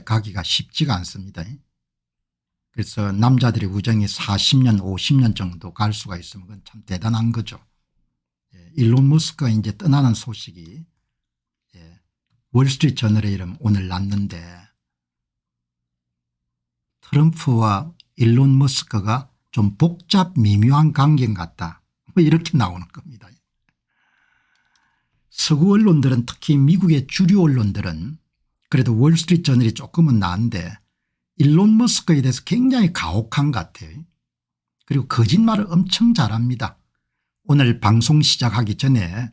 가기가 쉽지가 않습니다. 그래서 남자들의 우정이 40년 50년 정도 갈 수가 있으면 그건 참 대단한 거죠. 일론 머스크가 이제 떠나는 소식이 월스트리트 저널에 이름 오늘 났는데 트럼프와 일론 머스크가 좀 복잡 미묘한 관계 같다 뭐 이렇게 나오는 겁니다. 서구 언론들은 특히 미국의 주류 언론들은 그래도 월스트리트 저널이 조금은 나은데 일론 머스크에 대해서 굉장히 가혹한 것 같아요. 그리고 거짓말을 엄청 잘합니다. 오늘 방송 시작하기 전에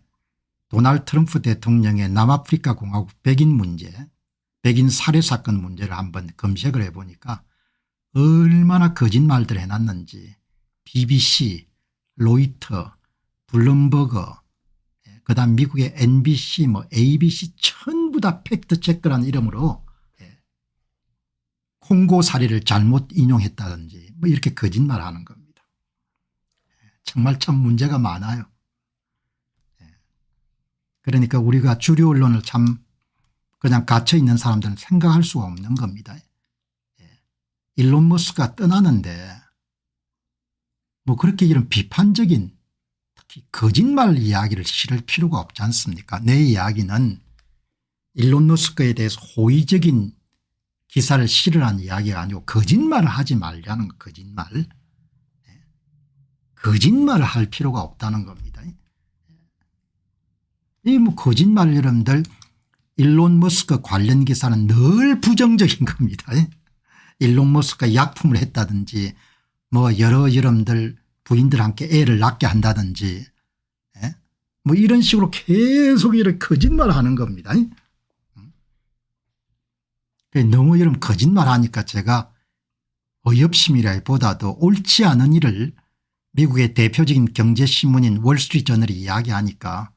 도널드 트럼프 대통령의 남아프리카 공화국 백인 문제, 백인 살해 사건 문제를 한번 검색을 해보니까 얼마나 거짓말들을 해놨는지 BBC, 로이터, 블룸버그, 그다음 미국의 NBC, ABC 전부 다 팩트체크라는 이름으로 콩고 사례를 잘못 인용했다든지 이렇게 거짓말하는 겁니다. 정말 참 문제가 많아요. 그러니까 우리가 주류 언론을 참 그냥 갇혀 있는 사람들은 생각할 수가 없는 겁니다. 일론 머스크가 떠나는데 그렇게 이런 비판적인 특히 거짓말 이야기를 실을 필요가 없지 않습니까? 내 이야기는 일론 머스크에 대해서 호의적인 기사를 실으라는 이야기가 아니고 거짓말을 하지 말자는 거. 거짓말을 할 필요가 없다는 겁니다. 이 거짓말 여러분들 일론 머스크 관련 기사는 늘 부정적인 겁니다. 일론 머스크가 약품을 했다든지 여러 여러분들 부인들 함께 애를 낳게 한다든지 이런 식으로 계속 이렇게 거짓말을 하는 겁니다. 너무 여러분 거짓말하니까 제가 어이없심이라기보다도 옳지 않은 일을 미국의 대표적인 경제신문인 월스트리트 저널이 이야기하니까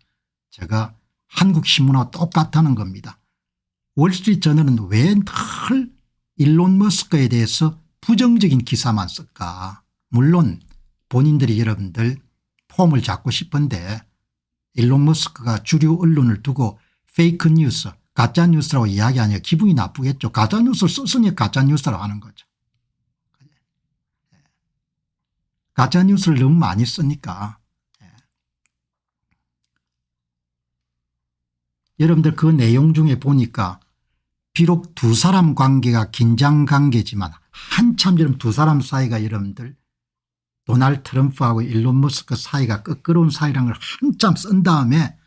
제가 한국신문하고 똑같다는 겁니다. 월스트리트 저널은 왜 늘 일론 머스크에 대해서 부정적인 기사만 쓸까. 물론 본인들이 여러분들 폼을 잡고 싶은데 일론 머스크가 주류 언론을 두고 페이크 뉴스 가짜뉴스라고 이야기하니까 기분이 나쁘겠죠. 가짜뉴스를 썼으니 가짜뉴스라고 하는 거죠. 가짜뉴스를 너무 많이 쓰니까. 여러분들 그 내용 중에 보니까 비록 두 사람 관계가 긴장 관계지만 한참 여러분 두 사람 사이가 여러분들 도널드 트럼프하고 일론 머스크 사이가 끄끄러운 사이라는 걸 한참 쓴 다음에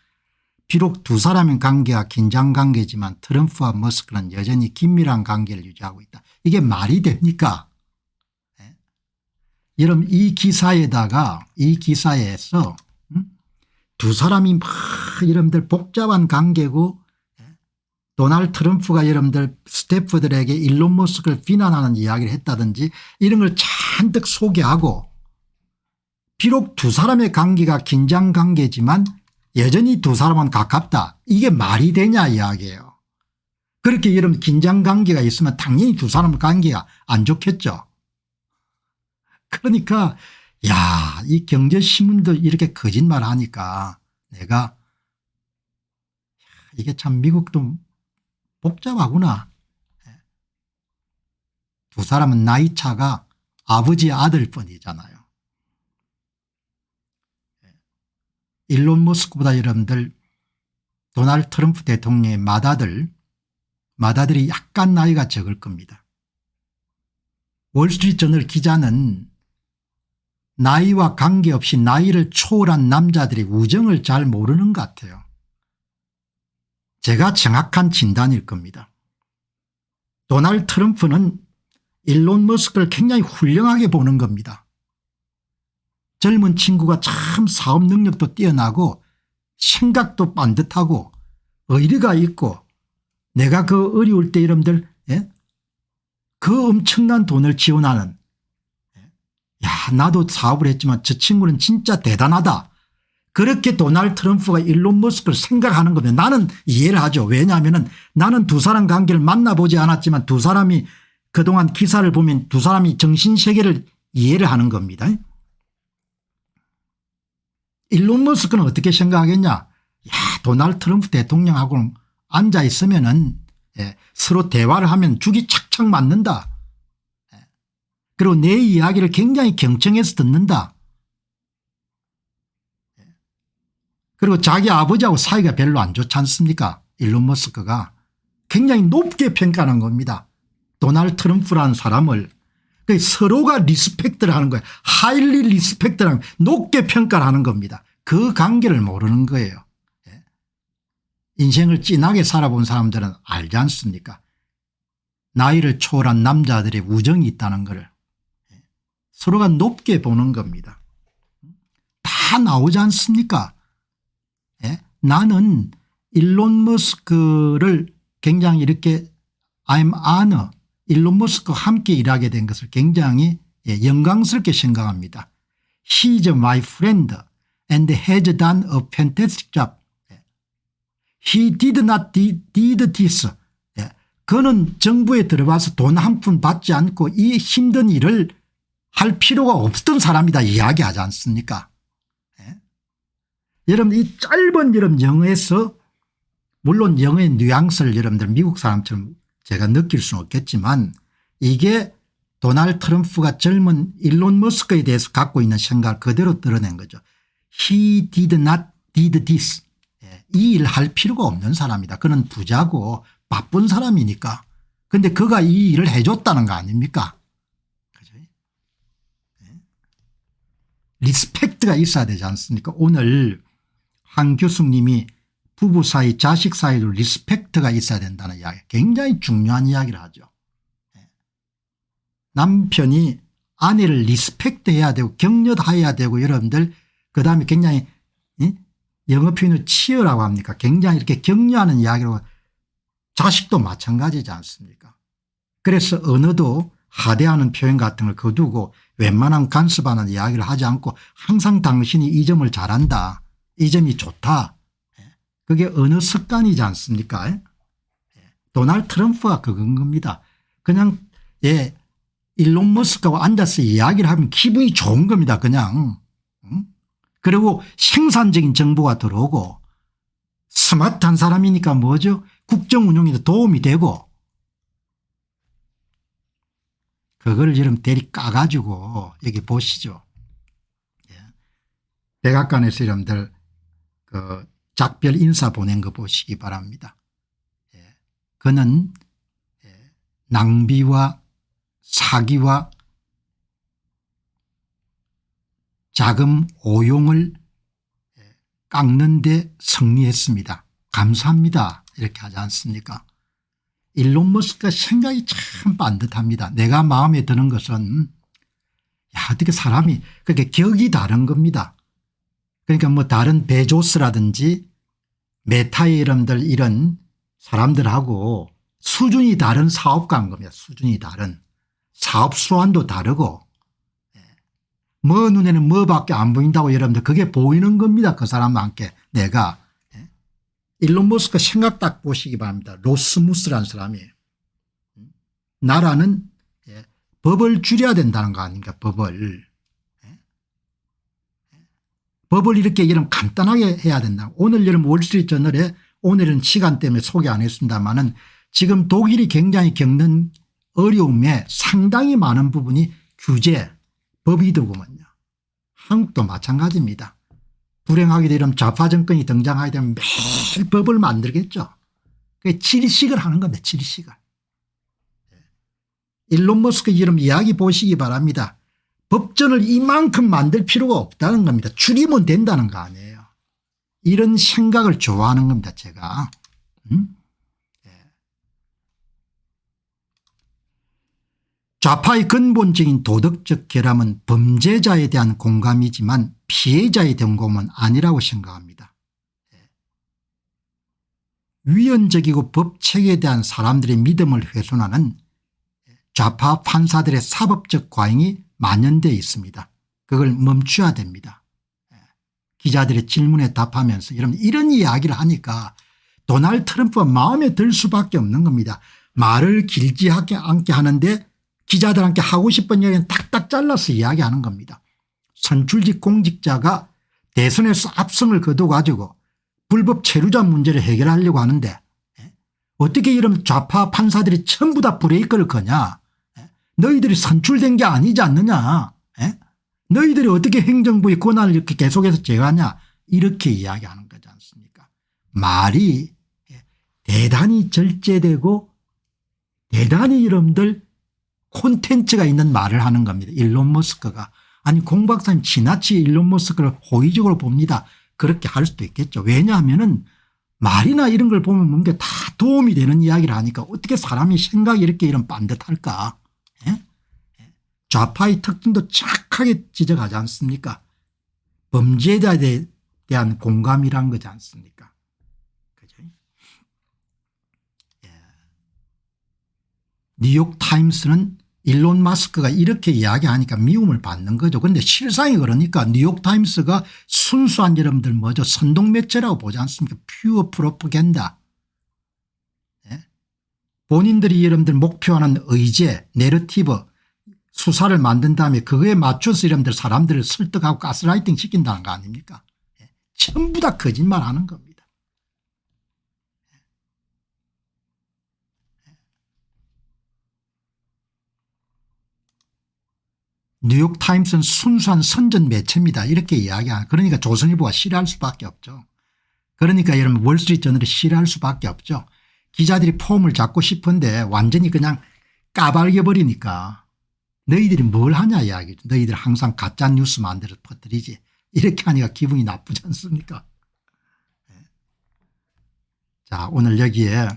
비록 두 사람의 관계가 긴장 관계지만 트럼프와 머스크는 여전히 긴밀한 관계를 유지하고 있다. 이게 말이 됩니까? 여러분 이 기사에다가 이 기사에서 두 사람이 막 여러분들 복잡한 관계고 도널드 트럼프가 여러분들 스태프들에게 일론 머스크를 비난하는 이야기를 했다든지 이런 걸 잔뜩 소개하고 비록 두 사람의 관계가 긴장 관계지만 여전히 두 사람은 가깝다. 이게 말이 되냐 이야기예요. 그렇게 여러분 긴장 관계가 있으면 당연히 두 사람 관계가 안 좋겠죠. 그러니까 이 경제신문도 이렇게 거짓말하니까 내가 이게 참 미국도 복잡하구나. 두 사람은 나이 차가 아버지 아들 뿐이잖아요. 일론 머스크보다 여러분들 도널드 트럼프 대통령의 맏아들이 약간 나이가 적을 겁니다. 월스트리트 저널 기자는 나이와 관계없이 나이를 초월한 남자들이 우정을 잘 모르는 것 같아요. 제가 정확한 진단일 겁니다. 도널드 트럼프는 일론 머스크를 굉장히 훌륭하게 보는 겁니다. 젊은 친구가 참 사업 능력도 뛰어나고 생각도 반듯하고 의리가 있고 내가 그 어려울 때 여러분들 그 엄청난 돈을 지원하는 나도 사업을 했지만 저 친구는 진짜 대단하다. 그렇게 도널드 트럼프가 일론 머스크를 생각하는 거면 나는 이해를 하죠. 왜냐하면 나는 두 사람 관계를 만나보지 않았지만 두 사람이 그동안 기사를 보면 두 사람이 정신세계를 이해를 하는 겁니다. 일론 머스크는 어떻게 생각하겠냐. 도널드 트럼프 대통령하고 앉아 있으면은 예, 서로 대화를 하면 죽이 착착 맞는다. 예, 그리고 내 이야기를 굉장히 경청해서 듣는다. 예, 그리고 자기 아버지하고 사이가 별로 안 좋지 않습니까? 일론 머스크가 굉장히 높게 평가하는 겁니다. 도널드 트럼프라는 사람을 서로가 리스펙트를 하는 거예요. 하일리 리스펙트를 높게 평가를 하는 겁니다. 그 관계를 모르는 거예요. 인생을 진하게 살아본 사람들은 알지 않습니까? 나이를 초월한 남자들의 우정이 있다는 것을 서로가 높게 보는 겁니다. 다 나오지 않습니까? 나는 일론 머스크를 굉장히 이렇게 I'm honor 일론 머스크와 함께 일하게 된 것을 굉장히 영광스럽게 생각합니다. He is my friend and has done a fantastic job. He did not did this. 그는 정부에 들어와서 돈 한 푼 받지 않고 이 힘든 일을 할 필요가 없던 사람이다 이야기하지 않습니까? 여러분 이 짧은 여러분 영어에서 물론 영어의 뉘앙스를 여러분들 미국 사람처럼 제가 느낄 수는 없겠지만 이게 도널드 트럼프가 젊은 일론 머스크에 대해서 갖고 있는 생각을 그대로 드러낸 거죠. He did not did this. 이 일 할 필요가 없는 사람이다. 그는 부자고 바쁜 사람이니까. 그런데 그가 이 일을 해줬다는 거 아닙니까? 그죠? 리스펙트가 있어야 되지 않습니까? 오늘 한 교수님이 부부 사이 자식 사이도 리스펙트가 있어야 된다는 이야기 굉장히 중요한 이야기를 하죠. 남편이 아내를 리스펙트해야 되고 격려해야 되고 여러분들 그다음에 굉장히 영어 표현을 치어라고 합니까? 굉장히 이렇게 격려하는 이야기로 자식도 마찬가지지 않습니까? 그래서 언어도 하대하는 표현 같은 걸 거두고 웬만한 간섭하는 이야기를 하지 않고 항상 당신이 이 점을 잘한다. 이 점이 좋다. 그게 언어 습관이지 않습니까? 도널드 트럼프가 그건 겁니다. 그냥 일론 머스크하고 앉아서 이야기를 하면 기분이 좋은 겁니다. 그냥. 그리고 생산적인 정보가 들어오고 스마트한 사람이니까 뭐죠? 국정 운영에도 도움이 되고 그걸 여러분 대리 까가지고 여기 보시죠. 백악관에서 여러분들 그 작별 인사 보낸 거 보시기 바랍니다. 그는 낭비와 사기와 자금 오용을 깎는 데 승리했습니다. 감사합니다. 이렇게 하지 않습니까? 일론 머스크가 생각이 참 반듯합니다. 내가 마음에 드는 것은 어떻게 사람이 그렇게 격이 다른 겁니다. 그러니까 뭐 다른 베조스라든지 메타의 여러분들 이런 사람들하고 수준이 다른 사업가인 겁니다. 수준이 다른. 사업 수완도 다르고 뭐 눈에는 뭐밖에 안 보인다고 여러분들 그게 보이는 겁니다. 그 사람과 함께 내가. 일론 머스크 생각 딱 보시기 바랍니다. 로스무스라는 사람이에요. 나라는 법을 줄여야 된다는 거 아닙니까? 법을. 법을 이렇게 여러분 간단하게 해야 된다. 오늘 여러분 월스트리트저널에 오늘은 시간 때문에 소개 안 했습니다마는 지금 독일이 굉장히 겪는 어려움에 상당히 많은 부분이 규제 법이더구먼요. 한국도 마찬가지입니다. 불행하게 되면 좌파 정권이 등장하게 되면 매일 법을 만들겠죠. 그게 질식을 하는 겁니다. 질식을. 일론 머스크 이름 이야기 보시기 바랍니다. 법전을 이만큼 만들 필요가 없다는 겁니다. 줄이면 된다는 거 아니에요. 이런 생각을 좋아하는 겁니다. 제가. 좌파의 근본적인 도덕적 결함은 범죄자에 대한 공감이지만 피해자에 대한 공감은 아니라고 생각합니다. 위헌적이고 법체계에 대한 사람들의 믿음을 훼손하는 좌파 판사들의 사법적 과잉이 만연되어 있습니다. 그걸 멈춰야 됩니다. 기자들의 질문에 답하면서 여러분 이런 이야기를 하니까 도널드 트럼프가 마음에 들 수밖에 없는 겁니다. 말을 길지 않게 하는데 기자들한테 하고 싶은 이야기는 딱딱 잘라서 이야기하는 겁니다. 선출직 공직자가 대선에서 압승을 거둬 가지고 불법 체류자 문제를 해결하려고 하는데 어떻게 이런 좌파 판사들이 전부 다 브레이크를 거냐. 너희들이 선출된 게 아니지 않느냐. 너희들이 어떻게 행정부의 권한을 이렇게 계속해서 제어하냐. 이렇게 이야기하는 거지 않습니까. 말이 대단히 절제되고 대단히 여러분들 콘텐츠가 있는 말을 하는 겁니다. 일론 머스크가. 아니 공 박사님 지나치게 일론 머스크를 호의적으로 봅니다. 그렇게 할 수도 있겠죠. 왜냐하면은 말이나 이런 걸 보면 뭔가 다 도움이 되는 이야기를 하니까 어떻게 사람이 생각이 이렇게 이런 반듯할까. 좌파의 특징도 착하게 지적하지 않습니까. 범죄에 대한 공감이란 거지 않습니까. 그죠? 뉴욕타임스는 일론 머스크가 이렇게 이야기하니까 미움을 받는 거죠. 그런데 실상이 그러니까 뉴욕타임스가 순수한 여러분들 뭐죠. 선동매체라고 보지 않습니까. 퓨어 프로파간다. 본인들이 여러분들 목표하는 의제 내러티브 수사를 만든 다음에 그거에 맞춰서 여러분들 사람들을 설득하고 가스라이팅 시킨다는 거 아닙니까. 전부 다 거짓말하는 겁니다. 뉴욕타임스는 순수한 선전 매체입니다. 이렇게 이야기하는. 그러니까 조선일보가 싫어할 수밖에 없죠. 그러니까 여러분 월스트리트저널이 싫어할 수밖에 없죠. 기자들이 폼을 잡고 싶은데 완전히 그냥 까발겨버리니까 너희들이 뭘 하냐 이야기죠. 너희들 항상 가짜 뉴스 만들어 퍼뜨리지. 이렇게 하니까 기분이 나쁘지 않습니까. 자 오늘 여기에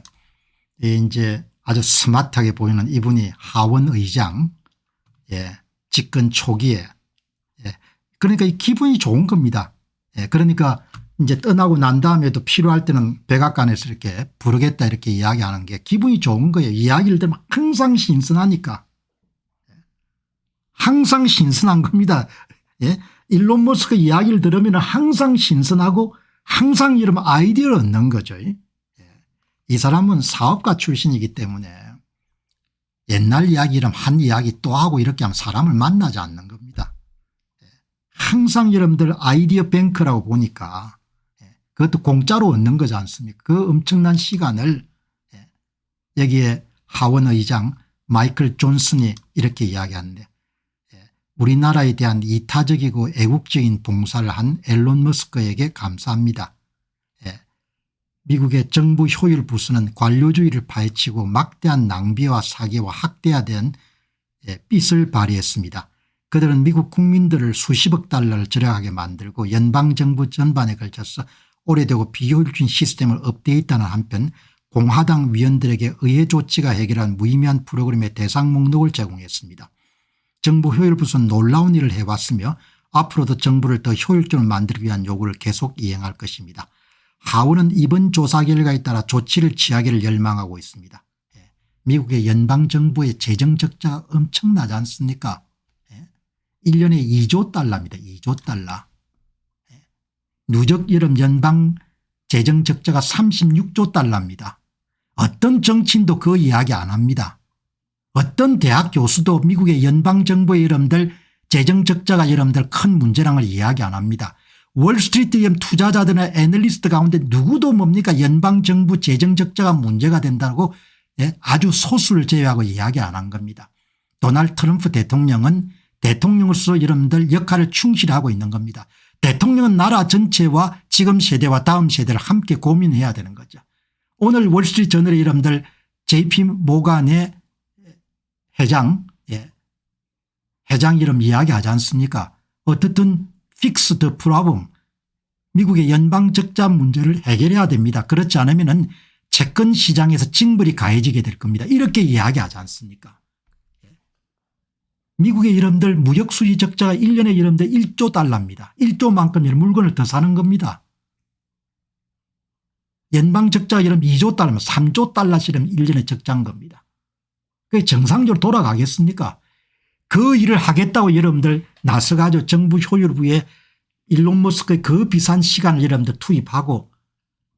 이제 아주 스마트하게 보이는 이분이 하원 의장 집권 초기에 그러니까 기분이 좋은 겁니다. 그러니까 이제 떠나고 난 다음에도 필요할 때는 백악관에서 이렇게 부르겠다 이렇게 이야기하는 게 기분이 좋은 거예요. 이야기를 들으면 항상 신선하니까. 항상 신선한 겁니다. 일론 머스크 이야기를 들으면 항상 신선하고 항상 이러면 아이디어를 얻는 거죠. 이 사람은 사업가 출신이기 때문에 옛날 이야기라면 한 이야기 또 하고 이렇게 하면 사람을 만나지 않는 겁니다. 항상 여러분들 아이디어 뱅크라고 보니까 그것도 공짜로 얻는 거지 않습니까. 그 엄청난 시간을 여기에 하원 의장 마이클 존슨이 이렇게 이야기하는데 우리나라에 대한 이타적이고 애국적인 봉사를 한 일론 머스크에게 감사합니다. 미국의 정부 효율 부수는 관료주의를 파헤치고 막대한 낭비와 사기와 학대화된 빚을 발휘했습니다. 그들은 미국 국민들을 수십억 달러를 절약하게 만들고 연방정부 전반에 걸쳐서 오래되고 비효율적인 시스템을 업데이트하는 한편 공화당 위원들에게 의회 조치가 해결한 무의미한 프로그램의 대상 목록을 제공했습니다. 정부 효율 부수는 놀라운 일을 해왔으며 앞으로도 정부를 더 효율적으로 만들기 위한 요구를 계속 이행할 것입니다. 하원은 이번 조사 결과에 따라 조치를 취하기를 열망하고 있습니다. 미국의 연방정부의 재정 적자가 엄청나지 않습니까. 1년에 2조 달러입니다. 2조 달러. 누적 여름 연방 재정 적자가 36조 달러입니다. 어떤 정치인도 그 이야기 안 합니다. 어떤 대학 교수도 미국의 연방정부의 여러분들 재정 적자가 여러분들 큰 문제라는 걸 이야기 안 합니다. 월스트리트 투자자들이나 애널리스트 가운데 누구도 뭡니까 연방정부 재정 적자가 문제가 된다고 아주 소수를 제외하고 이야기 안 한 겁니다. 도널드 트럼프 대통령은 대통령으로서 여러분들 역할을 충실히 하고 있는 겁니다. 대통령은 나라 전체와 지금 세대와 다음 세대를 함께 고민해야 되는 거죠. 오늘 월스트리트 저널의 여러분들 JP 모간의 회장 이름 이야기하지 않습니까. 어떻든 fix the problem. 미국의 연방 적자 문제를 해결해야 됩니다. 그렇지 않으면 채권 시장에서 징벌이 가해지게 될 겁니다. 이렇게 이야기하지 않습니까. 미국의 여러분들 무역수지 적자가 1년에 여러분들 1조 달러입니다. 1조만큼 물건을 더 사는 겁니다. 연방 적자가 여러분 2조 달러면 3조 달러씩이면 1년에 적자인 겁니다. 그게 정상적으로 돌아가겠습니까. 그 일을 하겠다고 여러분들 나서가지고 정부 효율부에 일론 머스크의 그 비싼 시간을 여러분들 투입하고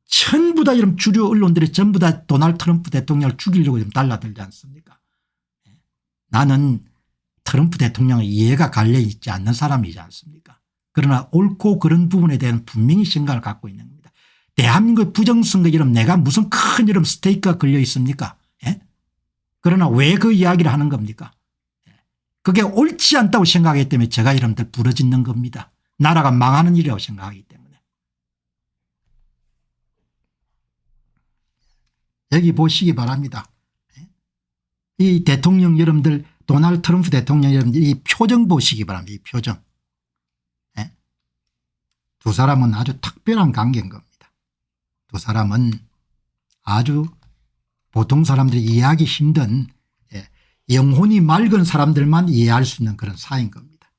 전부 다 여러분 주류 언론들이 전부 다 도널드 트럼프 대통령을 죽이려고 좀 달라들지 않습니까. 나는 트럼프 대통령의 이해가 갈려있지 않는 사람이지 않습니까. 그러나 옳고 그런 부분에 대한 분명히 생각을 갖고 있는 겁니다. 대한민국 부정선거 이름 내가 무슨 큰 이름 스테이크가 걸려 있습니까? 예? 그러나 왜 그 이야기를 하는 겁니까? 그게 옳지 않다고 생각하기 때문에 제가 이름들 부러짓는 겁니다. 나라가 망하는 일이라고 생각하기 때문에. 여기 보시기 바랍니다. 이 대통령 여러분들 도널드 트럼프 대통령 여러분들 이 표정 보시기 바랍니다. 이 표정. 두 사람은 아주 특별한 관계인 겁니다. 두 사람은 아주 보통 사람들이 이해하기 힘든 영혼이 맑은 사람들만 이해할 수 있는 그런 사이인 겁니다.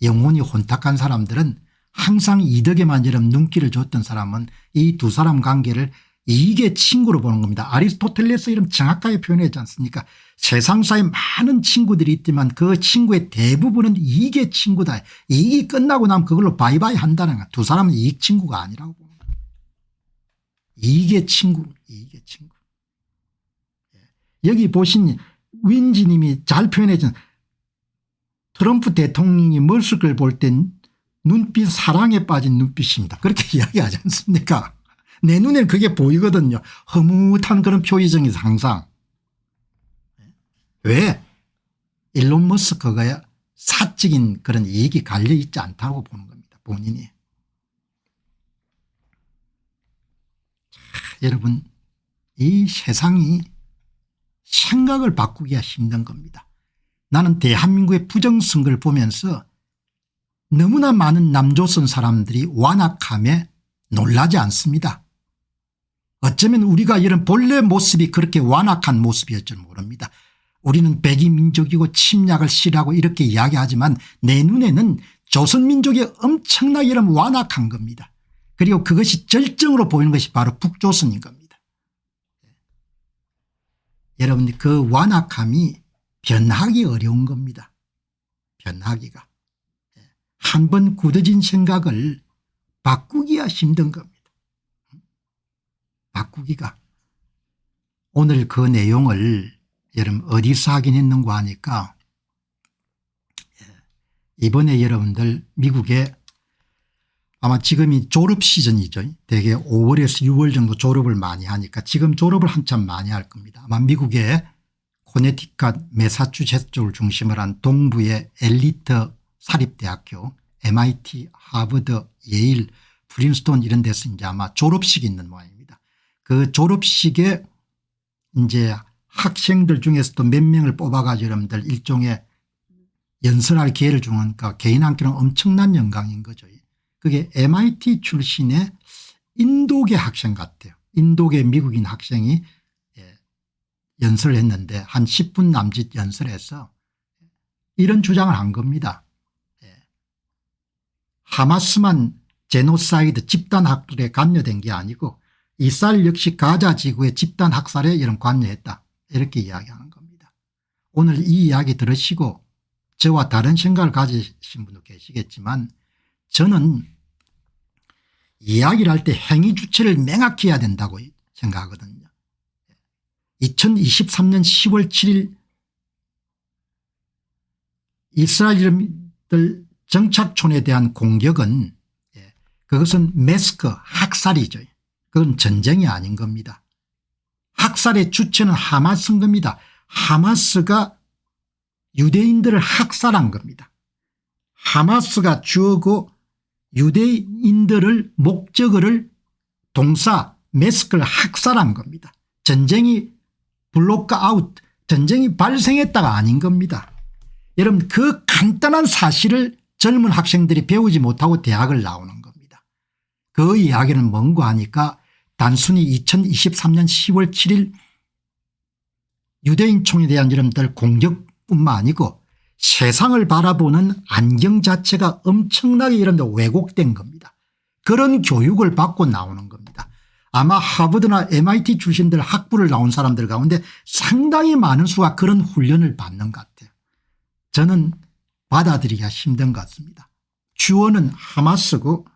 영혼이 혼탁한 사람들은 항상 이덕에만 이런 눈길을 줬던 사람은 이 두 사람 관계를 이익의 친구로 보는 겁니다. 아리스토텔레스 이름 정확하게 표현하지 않습니까? 세상사에 많은 친구들이 있지만 그 친구의 대부분은 이익의 친구다. 이익이 끝나고 나면 그걸로 바이바이 한다는 거야. 두 사람은 이익 친구가 아니라고 보는 거야. 이익의 친구, 이익의 친구. 여기 보신 윈지님이 잘 표현해 준 트럼프 대통령이 머스크를 볼 땐 눈빛 사랑에 빠진 눈빛입니다. 그렇게 이야기하지 않습니까? 내 눈에는 그게 보이거든요. 흐뭇한 그런 표정이죠 항상. 왜? 일론 머스크가 사적인 그런 이익이 갈려 있지 않다고 보는 겁니다. 본인이. 자, 여러분 이 세상이 생각을 바꾸기가 힘든 겁니다. 나는 대한민국의 부정선거를 보면서 너무나 많은 남조선 사람들이 완악함에 놀라지 않습니다. 어쩌면 우리가 이런 본래 모습이 그렇게 완악한 모습이었을 줄 모릅니다. 우리는 백이민족이고 침략을 싫어하고 이렇게 이야기하지만 내 눈에는 조선민족이 엄청나게 이런 완악한 겁니다. 그리고 그것이 절정으로 보이는 것이 바로 북조선인 겁니다. 여러분 그 완악함이 변하기 어려운 겁니다. 변하기가. 한번 굳어진 생각을 바꾸기가 힘든 겁니다. 바꾸기가. 오늘 그 내용을 여러분 어디서 확인했는고 하니까 이번에 여러분들 미국에 아마 지금이 졸업 시즌이죠. 대개 5월에서 6월 정도 졸업을 많이 하니까 지금 졸업을 한참 많이 할 겁니다. 아마 미국의 코네티컷 매사추세츠州를 중심으로 한 동부의 엘리트 사립대학교 MIT 하버드 예일 프린스톤 이런 데서 이제 아마 졸업식이 있는 모양입니다. 그 졸업식에 이제 학생들 중에서도 몇 명을 뽑아가지고 여러분들 일종의 연설할 기회를 주니까 개인한테는 엄청난 영광인 거죠. 그게 MIT 출신의 인도계 학생 같아요. 인도계 미국인 학생이 연설을 했는데 한 10분 남짓 연설해서 이런 주장을 한 겁니다. 하마스만 제노사이드 집단 학살에 관여된 게 아니고 이스라엘 역시 가자 지구의 집단 학살에 이런 관여했다. 이렇게 이야기하는 겁니다. 오늘 이 이야기 들으시고 저와 다른 생각을 가지신 분도 계시겠지만 저는 이야기를 할 때 행위 주체를 명확히 해야 된다고 생각하거든요. 2023년 10월 7일 이스라엘들 정착촌에 대한 공격은 그것은 매스크 학살이죠. 그건 전쟁이 아닌 겁니다. 학살의 주체는 하마스인 겁니다. 하마스가 유대인들을 학살한 겁니다. 하마스가 주어고 유대인들을 목적어를 동사 매스크를 학살한 겁니다. 전쟁이 블로크 아웃 전쟁이 발생했다가 아닌 겁니다. 여러분 그 간단한 사실을 젊은 학생들이 배우지 못하고 대학을 나오는 겁니다. 그 이야기는 뭔고 하니까 단순히 2023년 10월 7일 유대인총에 대한 여러분들 공격뿐만 아니고 세상을 바라보는 안경 자체가 엄청나게 여러분들 왜곡된 겁니다. 그런 교육을 받고 나오는 겁니다. 아마 하버드나 MIT 출신들 학부를 나온 사람들 가운데 상당히 많은 수가 그런 훈련을 받는 것 같아요. 저는 받아들이기가 힘든 것 같습니다. 주어는 하마스고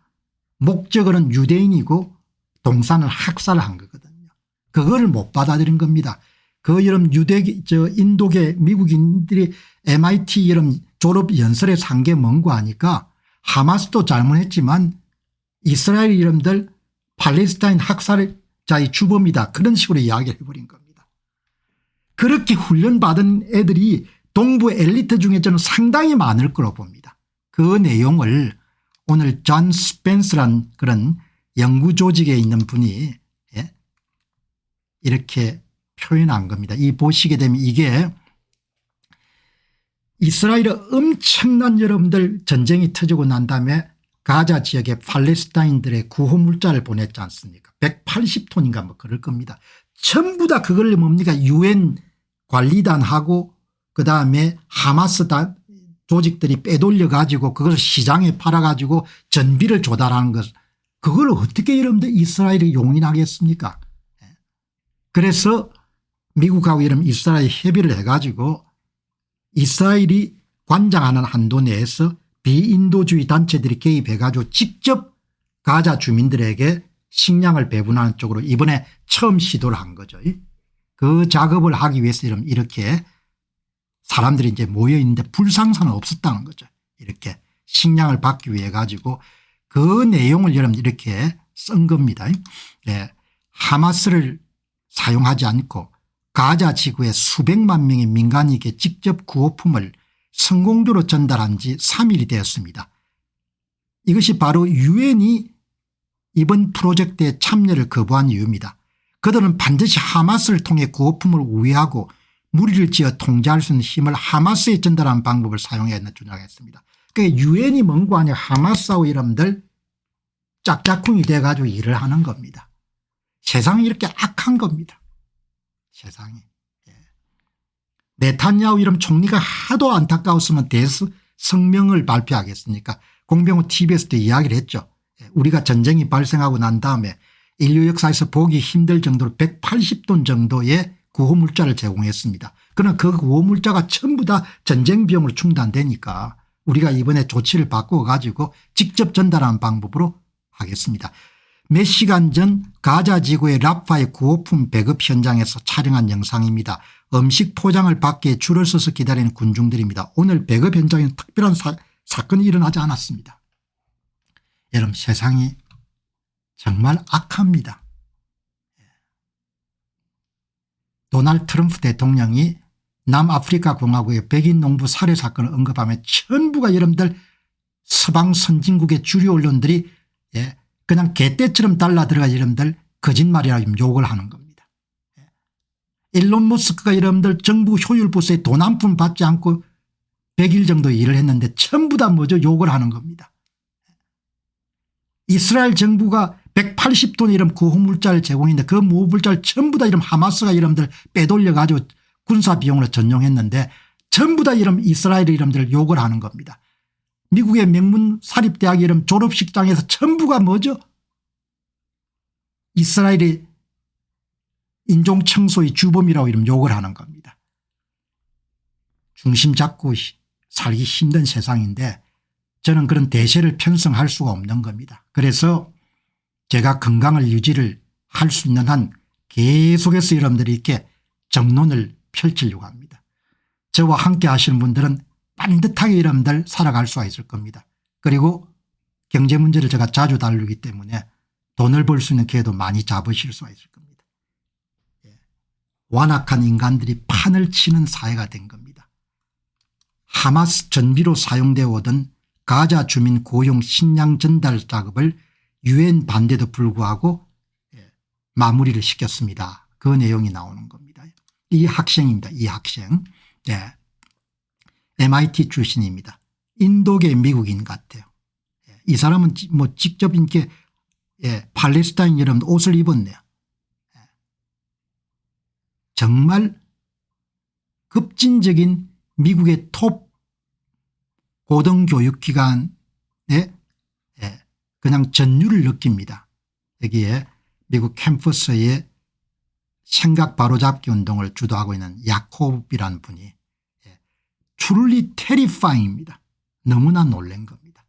목적어는 유대인이고 동사는 학살을 한 거거든요. 그거를 못 받아들인 겁니다. 그 여러분 인도계 미국인들이 MIT 여러분 졸업 연설에서 한 게 뭔고 하니까 하마스도 잘못했지만 이스라엘 여러분들 팔레스타인 학살자의 주범이다 그런 식으로 이야기를 해버린 겁니다. 그렇게 훈련받은 애들이 동부 엘리트 중에 저는 상당히 많을 거로 봅니다. 그 내용을 오늘 존 스펜스란 그런 연구 조직에 있는 분이 이렇게 표현한 겁니다. 이 보시게 되면 이게 이스라엘의 엄청난 여러분들 전쟁이 터지고 난 다음에 가자 지역에 팔레스타인들의 구호물자를 보냈지 않습니까? 180톤인가 뭐 그럴 겁니다. 전부 다 그걸 뭡니까 유엔 관리단하고 그다음에 하마스 조직들이 빼돌려 가지고 그걸 시장에 팔아 가지고 전비를 조달하는 것 그걸 어떻게 여러분들 이스라엘이 용인하겠습니까? 그래서 미국하고 이런 이스라엘 협의를 해 가지고 이스라엘이 관장하는 한도 내에서 비인도주의 단체들이 개입해 가지고 직접 가자 주민들에게 식량을 배분하는 쪽으로 이번에 처음 시도를 한 거죠. 그 작업을 하기 위해서 이렇게 사람들이 이제 모여 있는데 불상사는 없었다는 거죠. 이렇게 식량을 받기 위해 가지고 그 내용을 여러분 이렇게 쓴 겁니다. 네. 하마스를 사용하지 않고 가자 지구에 수백만 명의 민간인에게 직접 구호품을 성공적으로 전달한 지 3일이 되었습니다. 이것이 바로 유엔이 이번 프로젝트에 참여를 거부한 이유입니다. 그들은 반드시 하마스를 통해 구호품을 우회하고 무리를 지어 통제할 수 있는 힘을 하마스에 전달하는 방법을 사용해야 주장했습니다. 그러니까 유엔이 뭔고 아니라 하마스하고 여러분들 짝짝꿍이 돼가지고 일을 하는 겁니다. 세상이 이렇게 악한 겁니다. 세상이. 네타냐후 이런 총리가 하도 안타까웠으면 대성명을 발표하겠습니까? 공병호 tv에서도 이야기를 했죠. 우리가 전쟁이 발생하고 난 다음에 인류 역사에서 보기 힘들 정도로 180톤 정도의 구호물자를 제공했습니다. 그러나 그 구호물자가 전부 다 전쟁 비용으로 충당되니까 우리가 이번에 조치를 바꾸어 가지고 직접 전달하는 방법으로 하겠습니다. 몇 시간 전 가자 지구의 라파의 구호품 배급 현장에서 촬영한 영상입니다. 음식 포장을 받기에 줄을 서서 기다리는 군중들입니다. 오늘 배급 현장에는 특별한 사건이 일어나지 않았습니다. 여러분 세상이 정말 악합니다. 도널드 트럼프 대통령이 남아프리카 공화국의 백인 농부 살해 사건을 언급하면 전부가 여러분들 서방 선진국의 주류 언론들이 그냥 개떼처럼 달라들어가 여러분들 거짓말이라고 욕을 하는 겁니다. 일론 머스크가 여러분들 정부 효율 부서에 돈 한 푼 받지 않고 100일 정도 일을 했는데 전부 다 뭐죠 욕을 하는 겁니다. 이스라엘 정부가 180톤 이런 구호물자를 제공했는데 그 무물자를 전부 다 이런 하마스가 여러분들 빼돌려 가지고 군사 비용으로 전용했는데 전부 다 이런 이스라엘 이름들 욕을 하는 겁니다. 미국의 명문 사립대학 이름 졸업식장에서 전부가 뭐죠? 이스라엘의 인종청소의 주범이라고 이름 욕을 하는 겁니다. 중심 잡고 살기 힘든 세상인데 저는 그런 대세를 편성할 수가 없는 겁니다. 그래서 제가 건강을 유지를 할 수 있는 한 계속해서 여러분들이 이렇게 정론을 펼치려고 합니다. 저와 함께 하시는 분들은 반듯하게 여러분들 살아갈 수가 있을 겁니다. 그리고 경제 문제를 제가 자주 다루기 때문에 돈을 벌 수 있는 기회도 많이 잡으실 수가 있을 겁니다. 완악한 인간들이 판을 치는 사회가 된 겁니다. 하마스 전비로 사용되어 오던 가자 주민 고용 식량 전달 작업을 유엔 반대도 불구하고 마무리를 시켰습니다. 그 내용이 나오는 겁니다. 이 학생입니다. 이 학생. MIT 출신입니다. 인도계 미국인 같아요. 이 사람은 뭐 직접 이렇게 팔레스타인 여러분 옷을 입었네요. 정말 급진적인 미국의 톱 고등교육기관에 그냥 전율을 느낍니다. 여기에 미국 캠퍼스의 생각 바로잡기 운동을 주도하고 있는 야콥이라는 분이 truly terrifying입니다. 너무나 놀란 겁니다.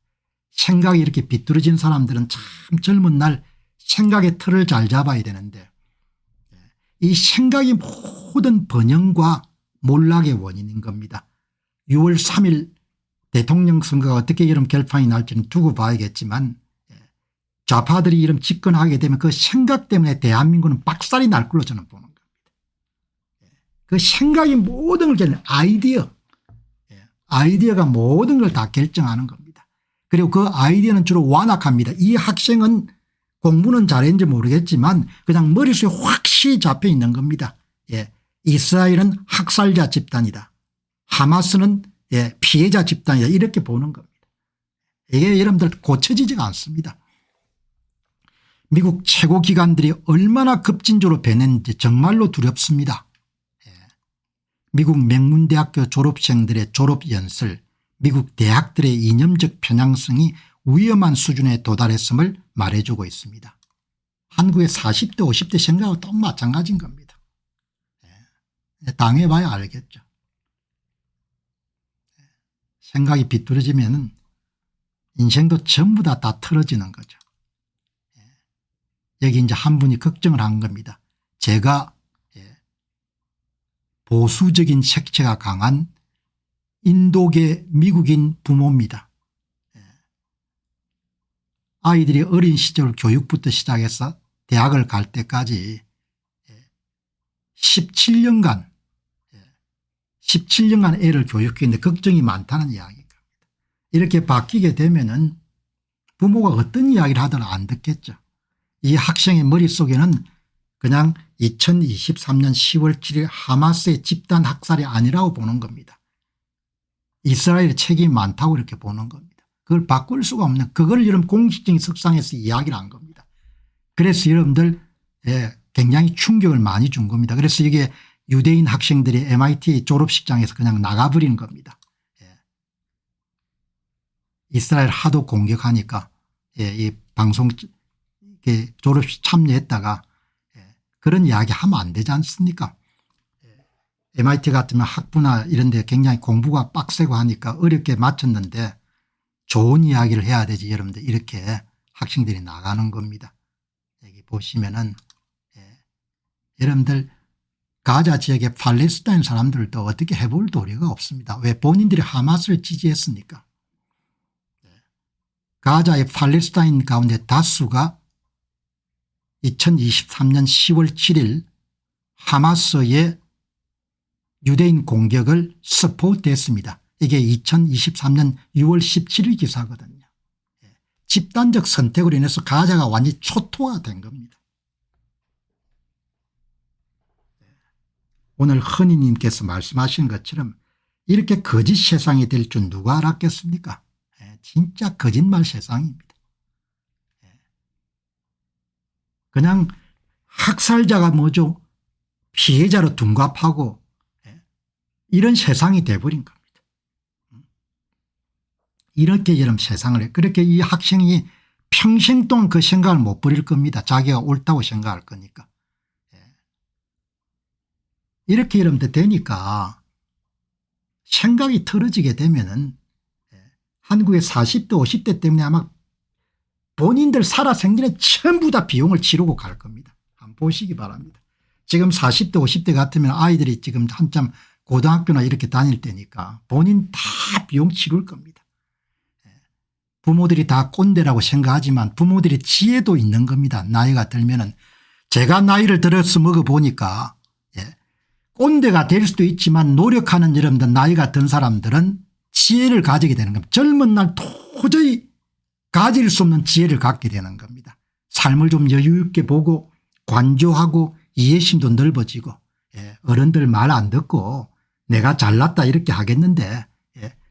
생각이 이렇게 비뚤어진 사람들은 참 젊은 날 생각의 틀을 잘 잡아야 되는데 이 생각이 모든 번영과 몰락의 원인인 겁니다. 6월 3일 대통령 선거가 어떻게 이런 결판이 날지는 두고 봐야겠지만 좌파들이 이름 집권하게 되면 그 생각 때문에 대한민국은 빡살이 날 걸로 저는 보는 겁니다. 그 생각이 모든 걸 결정, 아이디어. 아이디어가 모든 걸 다 결정하는 겁니다. 그리고 그 아이디어는 주로 완악합니다. 이 학생은 공부는 잘했는지 모르겠지만 그냥 머릿속에 확실히 잡혀 있는 겁니다. 이스라엘은 학살자 집단이다. 하마스는 피해자 집단이다. 이렇게 보는 겁니다. 이게 여러분들 고쳐지지가 않습니다. 미국 최고 기관들이 얼마나 급진적으로 변했는지 정말로 두렵습니다. 미국 명문대학교 졸업생들의 졸업연설, 미국 대학들의 이념적 편향성이 위험한 수준에 도달했음을 말해주고 있습니다. 한국의 40대 50대 생각은 또 마찬가지인 겁니다. 당해봐야 알겠죠. 생각이 비뚤어지면 인생도 전부 다 틀어지는 거죠. 여기 이제 한 분이 걱정을 한 겁니다. 제가 보수적인 색채가 강한 인도계 미국인 부모입니다. 아이들이 어린 시절 교육부터 시작해서 대학을 갈 때까지 17년간 애를 교육했는데 걱정이 많다는 이야기입니다. 이렇게 바뀌게 되면은 부모가 어떤 이야기를 하든 안 듣겠죠. 이 학생의 머릿속에는 그냥 2023년 10월 7일 하마스의 집단 학살이 아니라고 보는 겁니다. 이스라엘의 책임이 많다고 이렇게 보는 겁니다. 그걸 바꿀 수가 없는, 그걸 여러분 공식적인 석상에서 이야기를 한 겁니다. 그래서 여러분들 굉장히 충격을 많이 준 겁니다. 그래서 이게 유대인 학생들이 MIT 졸업식장에서 그냥 나가버리는 겁니다. 이스라엘 하도 공격하니까 이 방송 졸업식 참여했다가 그런 이야기 하면 안 되지 않습니까? MIT 같으면 학부나 이런 데 굉장히 공부가 빡세고 하니까 어렵게 마쳤는데 좋은 이야기를 해야 되지. 여러분들 이렇게 학생들이 나가는 겁니다. 여기 보시면은 여러분들 가자 지역의 팔레스타인 사람들도 어떻게 해볼 도리가 없습니다. 왜? 본인들이 하마스를 지지했으니까. 가자의 팔레스타인 가운데 다수가 2023년 10월 7일 하마스의 유대인 공격을 서포트했습니다. 이게 2023년 6월 17일 기사거든요. 집단적 선택으로 인해서 가자가 완전히 초토화된 겁니다. 오늘 허니님께서 말씀하신 것처럼 이렇게 거짓 세상이 될 줄 누가 알았겠습니까? 진짜 거짓말 세상입니다. 그냥 학살자가 뭐죠? 피해자로 둔갑하고 이런 세상이 돼버린 겁니다. 이렇게 여러분 세상을 해. 그렇게 이 학생이 평생 동안 그 생각을 못 버릴 겁니다. 자기가 옳다고 생각할 거니까. 이렇게 여러분들 되니까 생각이 틀어지게 되면은 한국의 40대 50대 때문에 아마 본인들 살아생전에 전부 다 비용을 치르고 갈 겁니다. 한번 보시기 바랍니다. 지금 40대 50대 같으면 아이들이 지금 한참 고등학교나 이렇게 다닐 때니까 본인 다 비용 치를 겁니다. 부모들이 다 꼰대라고 생각하지만 부모들이 지혜도 있는 겁니다. 나이가 들면은 제가 나이를 들어서 먹어보니까 꼰대가 될 수도 있지만 노력하는 여러분들 나이가 든 사람들은 지혜를 가지게 되는 겁니다. 젊은 날 도저히 가질 수 없는 지혜를 갖게 되는 겁니다. 삶을 좀 여유 있게 보고 관조하고 이해심도 넓어지고 어른들 말 안 듣고 내가 잘났다 이렇게 하겠는데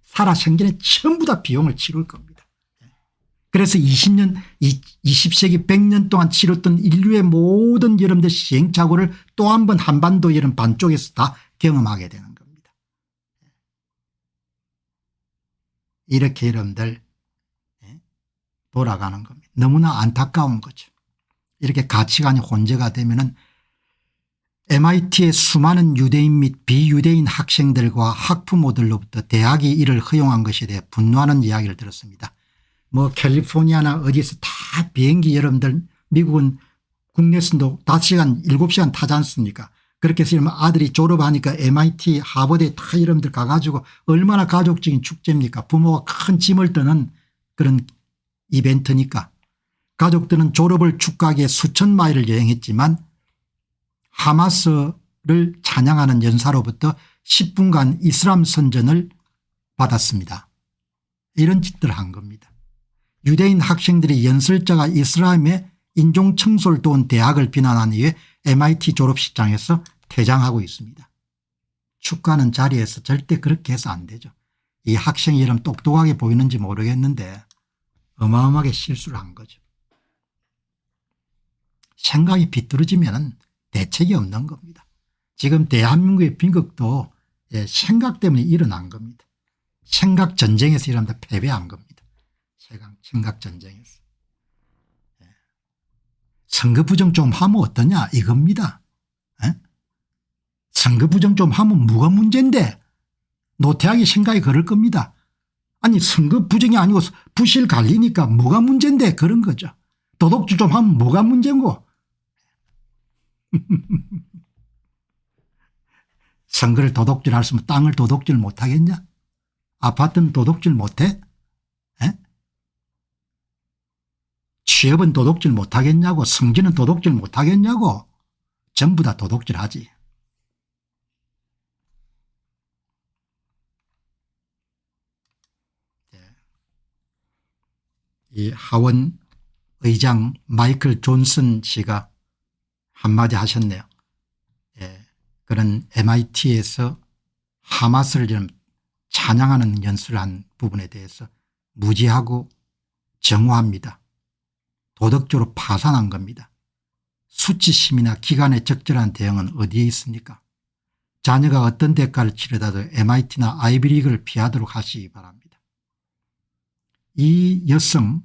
살아생전에 전부 다 비용을 치를 겁니다. 그래서 20세기 100년 동안 치렀던 인류의 모든 여러분들 시행착오를 또 한 번 한반도 여러분 반쪽에서 다 경험하게 되는 겁니다. 이렇게 여러분들 돌아가는 겁니다. 너무나 안타까운 거죠. 이렇게 가치관이 혼재가 되면은 MIT의 수많은 유대인 및 비유대인 학생들과 학부모들로부터 대학이 이를 허용한 것에 대해 분노하는 이야기를 들었습니다. 뭐 캘리포니아나 어디에서 다 비행기 여러분들 미국은 국내선도 5시간 7시간 타지 않습니까? 그렇게 해서 아들이 졸업하니까 MIT 하버드에 다 여러분들 가가지고 얼마나 가족적인 축제입니까? 부모가 큰 짐을 떠는 그런 이벤트니까. 가족들은 졸업을 축하하기 위해 수천 마일을 여행했지만 하마스를 찬양하는 연사로부터 10분간 이슬람 선전을 받았습니다. 이런 짓들을 한 겁니다. 유대인 학생들이 연설자가 이슬람의 인종 청소를 도운 대학을 비난한 이후에 MIT 졸업식장에서 퇴장하고 있습니다. 축하하는 자리에서 절대 그렇게 해서 안 되죠. 이 학생이 이름 똑똑하게 보이는지 모르겠는데 어마어마하게 실수를 한 거죠. 생각이 비뚤어지면 대책이 없는 겁니다. 지금 대한민국의 빈극도 생각 때문에 일어난 겁니다. 생각 전쟁에서 일어난다 패배한 겁니다. 생각 전쟁에서. 선거 부정 좀 하면 어떠냐 이겁니다. 선거 부정 좀 하면 뭐가 문제인데 노태하게 생각이 그럴 겁니다. 아니 선거 부정이 아니고 부실 갈리니까 뭐가 문제인데 그런 거죠. 도둑질 좀 하면 뭐가 문제고. 선거를 도둑질 할 수 있으면 땅을 도둑질 못하겠냐. 아파트는 도둑질 못해. 취업은 도둑질 못하겠냐고. 성진은 도둑질 못하겠냐고. 전부 다 도둑질하지. 이 하원 의장 마이클 존슨 씨가 한마디 하셨네요. 그런 MIT에서 하마스를 좀 찬양하는 연설을 한 부분에 대해서 무지하고 정오합니다. 도덕적으로 파산한 겁니다. 수치심이나 기관의 적절한 대응은 어디에 있습니까? 자녀가 어떤 대가를 치르다도 MIT나 아이비리그를 피하도록 하시기 바랍니다. 이 여성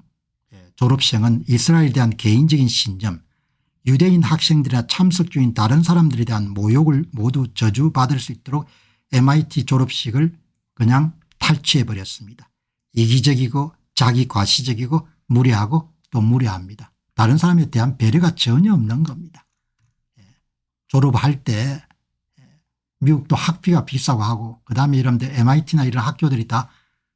졸업생은 이스라엘에 대한 개인적인 신념, 유대인 학생들이나 참석 중인 다른 사람들에 대한 모욕을 모두 저주받을 수 있도록 MIT 졸업식을 그냥 탈취해버렸습니다. 이기적이고 자기 과시적이고 무례하고 또 무례합니다. 다른 사람에 대한 배려가 전혀 없는 겁니다. 졸업할 때 미국도 학비가 비싸고 하고 그다음에 이런데 MIT나 이런 학교들이 다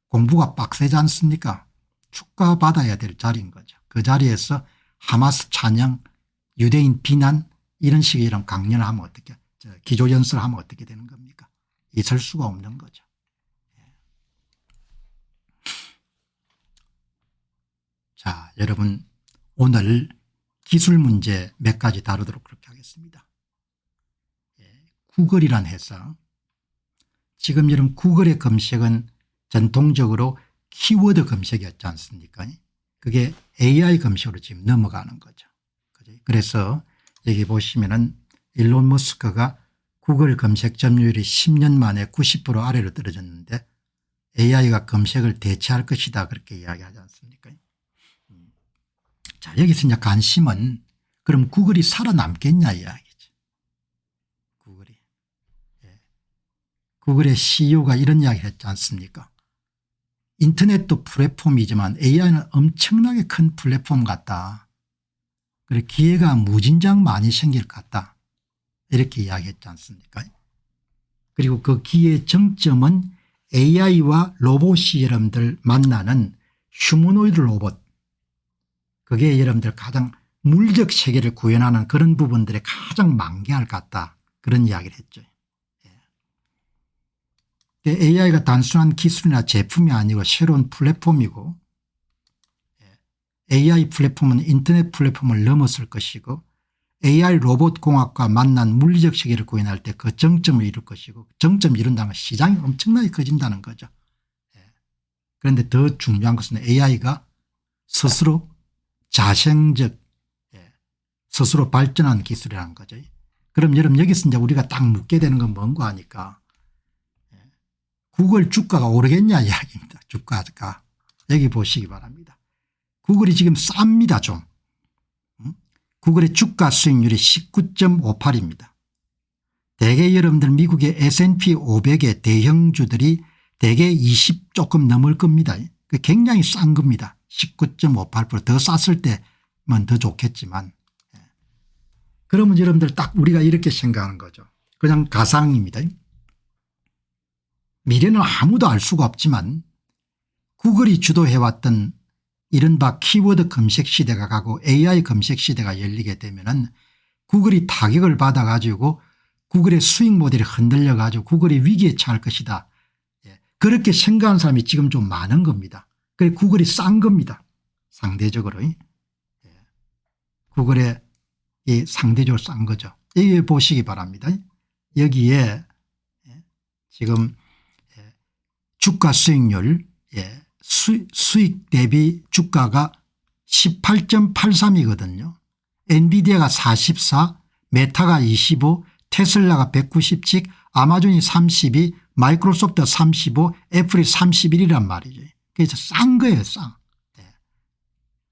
공부가 빡세지 않습니까? 축하받아야 될 자리인 거죠. 그 자리에서 하마스 찬양, 유대인 비난 이런 식의 이런 강연을 하면 어떻게 기조연설을 하면 어떻게 되는 겁니까? 있을 수가 없는 거죠. 자, 여러분 오늘 기술 문제 몇 가지 다루도록 그렇게 하겠습니다. 구글이란 회사, 지금 여러분 구글의 검색은 전통적으로 키워드 검색이었지 않습니까? 그게 AI 검색으로 지금 넘어가는 거죠. 그래서 여기 보시면은 일론 머스크가 구글 검색 점유율이 10년 만에 90% 아래로 떨어졌는데 AI가 검색을 대체할 것이다 그렇게 이야기하지 않습니까? 자, 여기서 이제 관심은 그럼 구글이 살아남겠냐 이야기죠. 구글이. 구글의 CEO가 이런 이야기를 했지 않습니까? 인터넷도 플랫폼이지만 AI는 엄청나게 큰 플랫폼 같다. 그래 기회가 무진장 많이 생길 것 같다. 이렇게 이야기했지 않습니까? 그리고 그 기회의 정점은 AI와 로봇이 여러분들 만나는 휴머노이드 로봇. 그게 여러분들 가장 물적 세계를 구현하는 그런 부분들에 가장 만개할 것 같다. 그런 이야기를 했죠. AI가 단순한 기술이나 제품이 아니고 새로운 플랫폼이고 AI 플랫폼은 인터넷 플랫폼을 넘어설 것이고 AI 로봇 공학과 만난 물리적 세계를 구현할 때 그 정점을 이룰 것이고 정점을 이룬다는 건 시장이 엄청나게 커진다는 거죠. 그런데 더 중요한 것은 AI가 스스로 자생적 스스로 발전한 기술이라는 거죠. 그럼 여러분 여기서 이제 우리가 딱 묻게 되는 건 뭔가 하니까 구글 주가가 오르겠냐 이야기입니다. 주가가. 여기 보시기 바랍니다. 구글이 지금 쌉니다 좀. 구글의 주가 수익률이 19.58입니다. 대개 여러분들 미국의 S&P 500의 대형주들이 대개 20 조금 넘을 겁니다. 굉장히 싼 겁니다. 19.58%. 더 쌌을 때면 더 좋겠지만. 그러면 여러분들 딱 우리가 이렇게 생각하는 거죠. 그냥 가상입니다. 미래는 아무도 알 수가 없지만 구글이 주도해왔던 이른바 키워드 검색 시대가 가고 AI 검색 시대가 열리게 되면은 구글이 타격을 받아 가지고 구글의 수익 모델이 흔들려 가지고 구글이 위기에 처할 것이다. 그렇게 생각하는 사람이 지금 좀 많은 겁니다. 그래서 구글이 싼 겁니다. 상대적으로. 구글에 상대적으로 싼 거죠. 여기 보시기 바랍니다. 여기에 지금 주가 수익률 수익 대비 주가가 18.83이거든요. 엔비디아가 44, 메타가 25, 테슬라가 197, 아마존이 32, 마이크로소프트 35, 애플이 31이란 말이죠. 그래서 싼 거예요. 싼.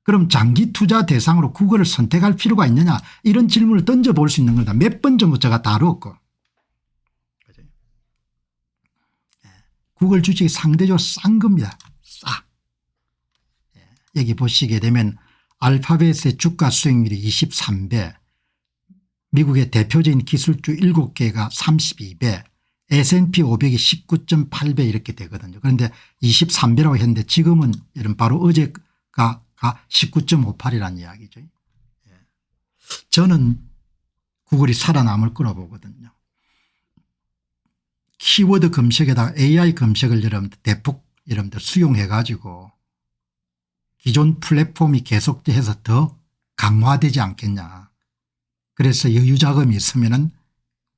그럼 장기 투자 대상으로 구글을 선택할 필요가 있느냐 이런 질문을 던져볼 수 있는 겁니다. 몇 번 정도 제가 다루었고. 구글 주식이 상대적으로 싼 겁니다. 싸. 여기 보시게 되면 알파벳의 주가 수익률이 23배, 미국의 대표적인 기술주 7개가 32배, S&P 500이 19.8배 이렇게 되거든요. 그런데 23배라고 했는데 지금은 바로 어제가 19.58이라는 이야기죠. 저는 구글이 살아남을 거라고 보거든요. 키워드 검색에다가 AI 검색을 대폭 여러분들 수용해 가지고 기존 플랫폼이 계속해서 더 강화되지 않겠냐. 그래서 여유 자금이 있으면은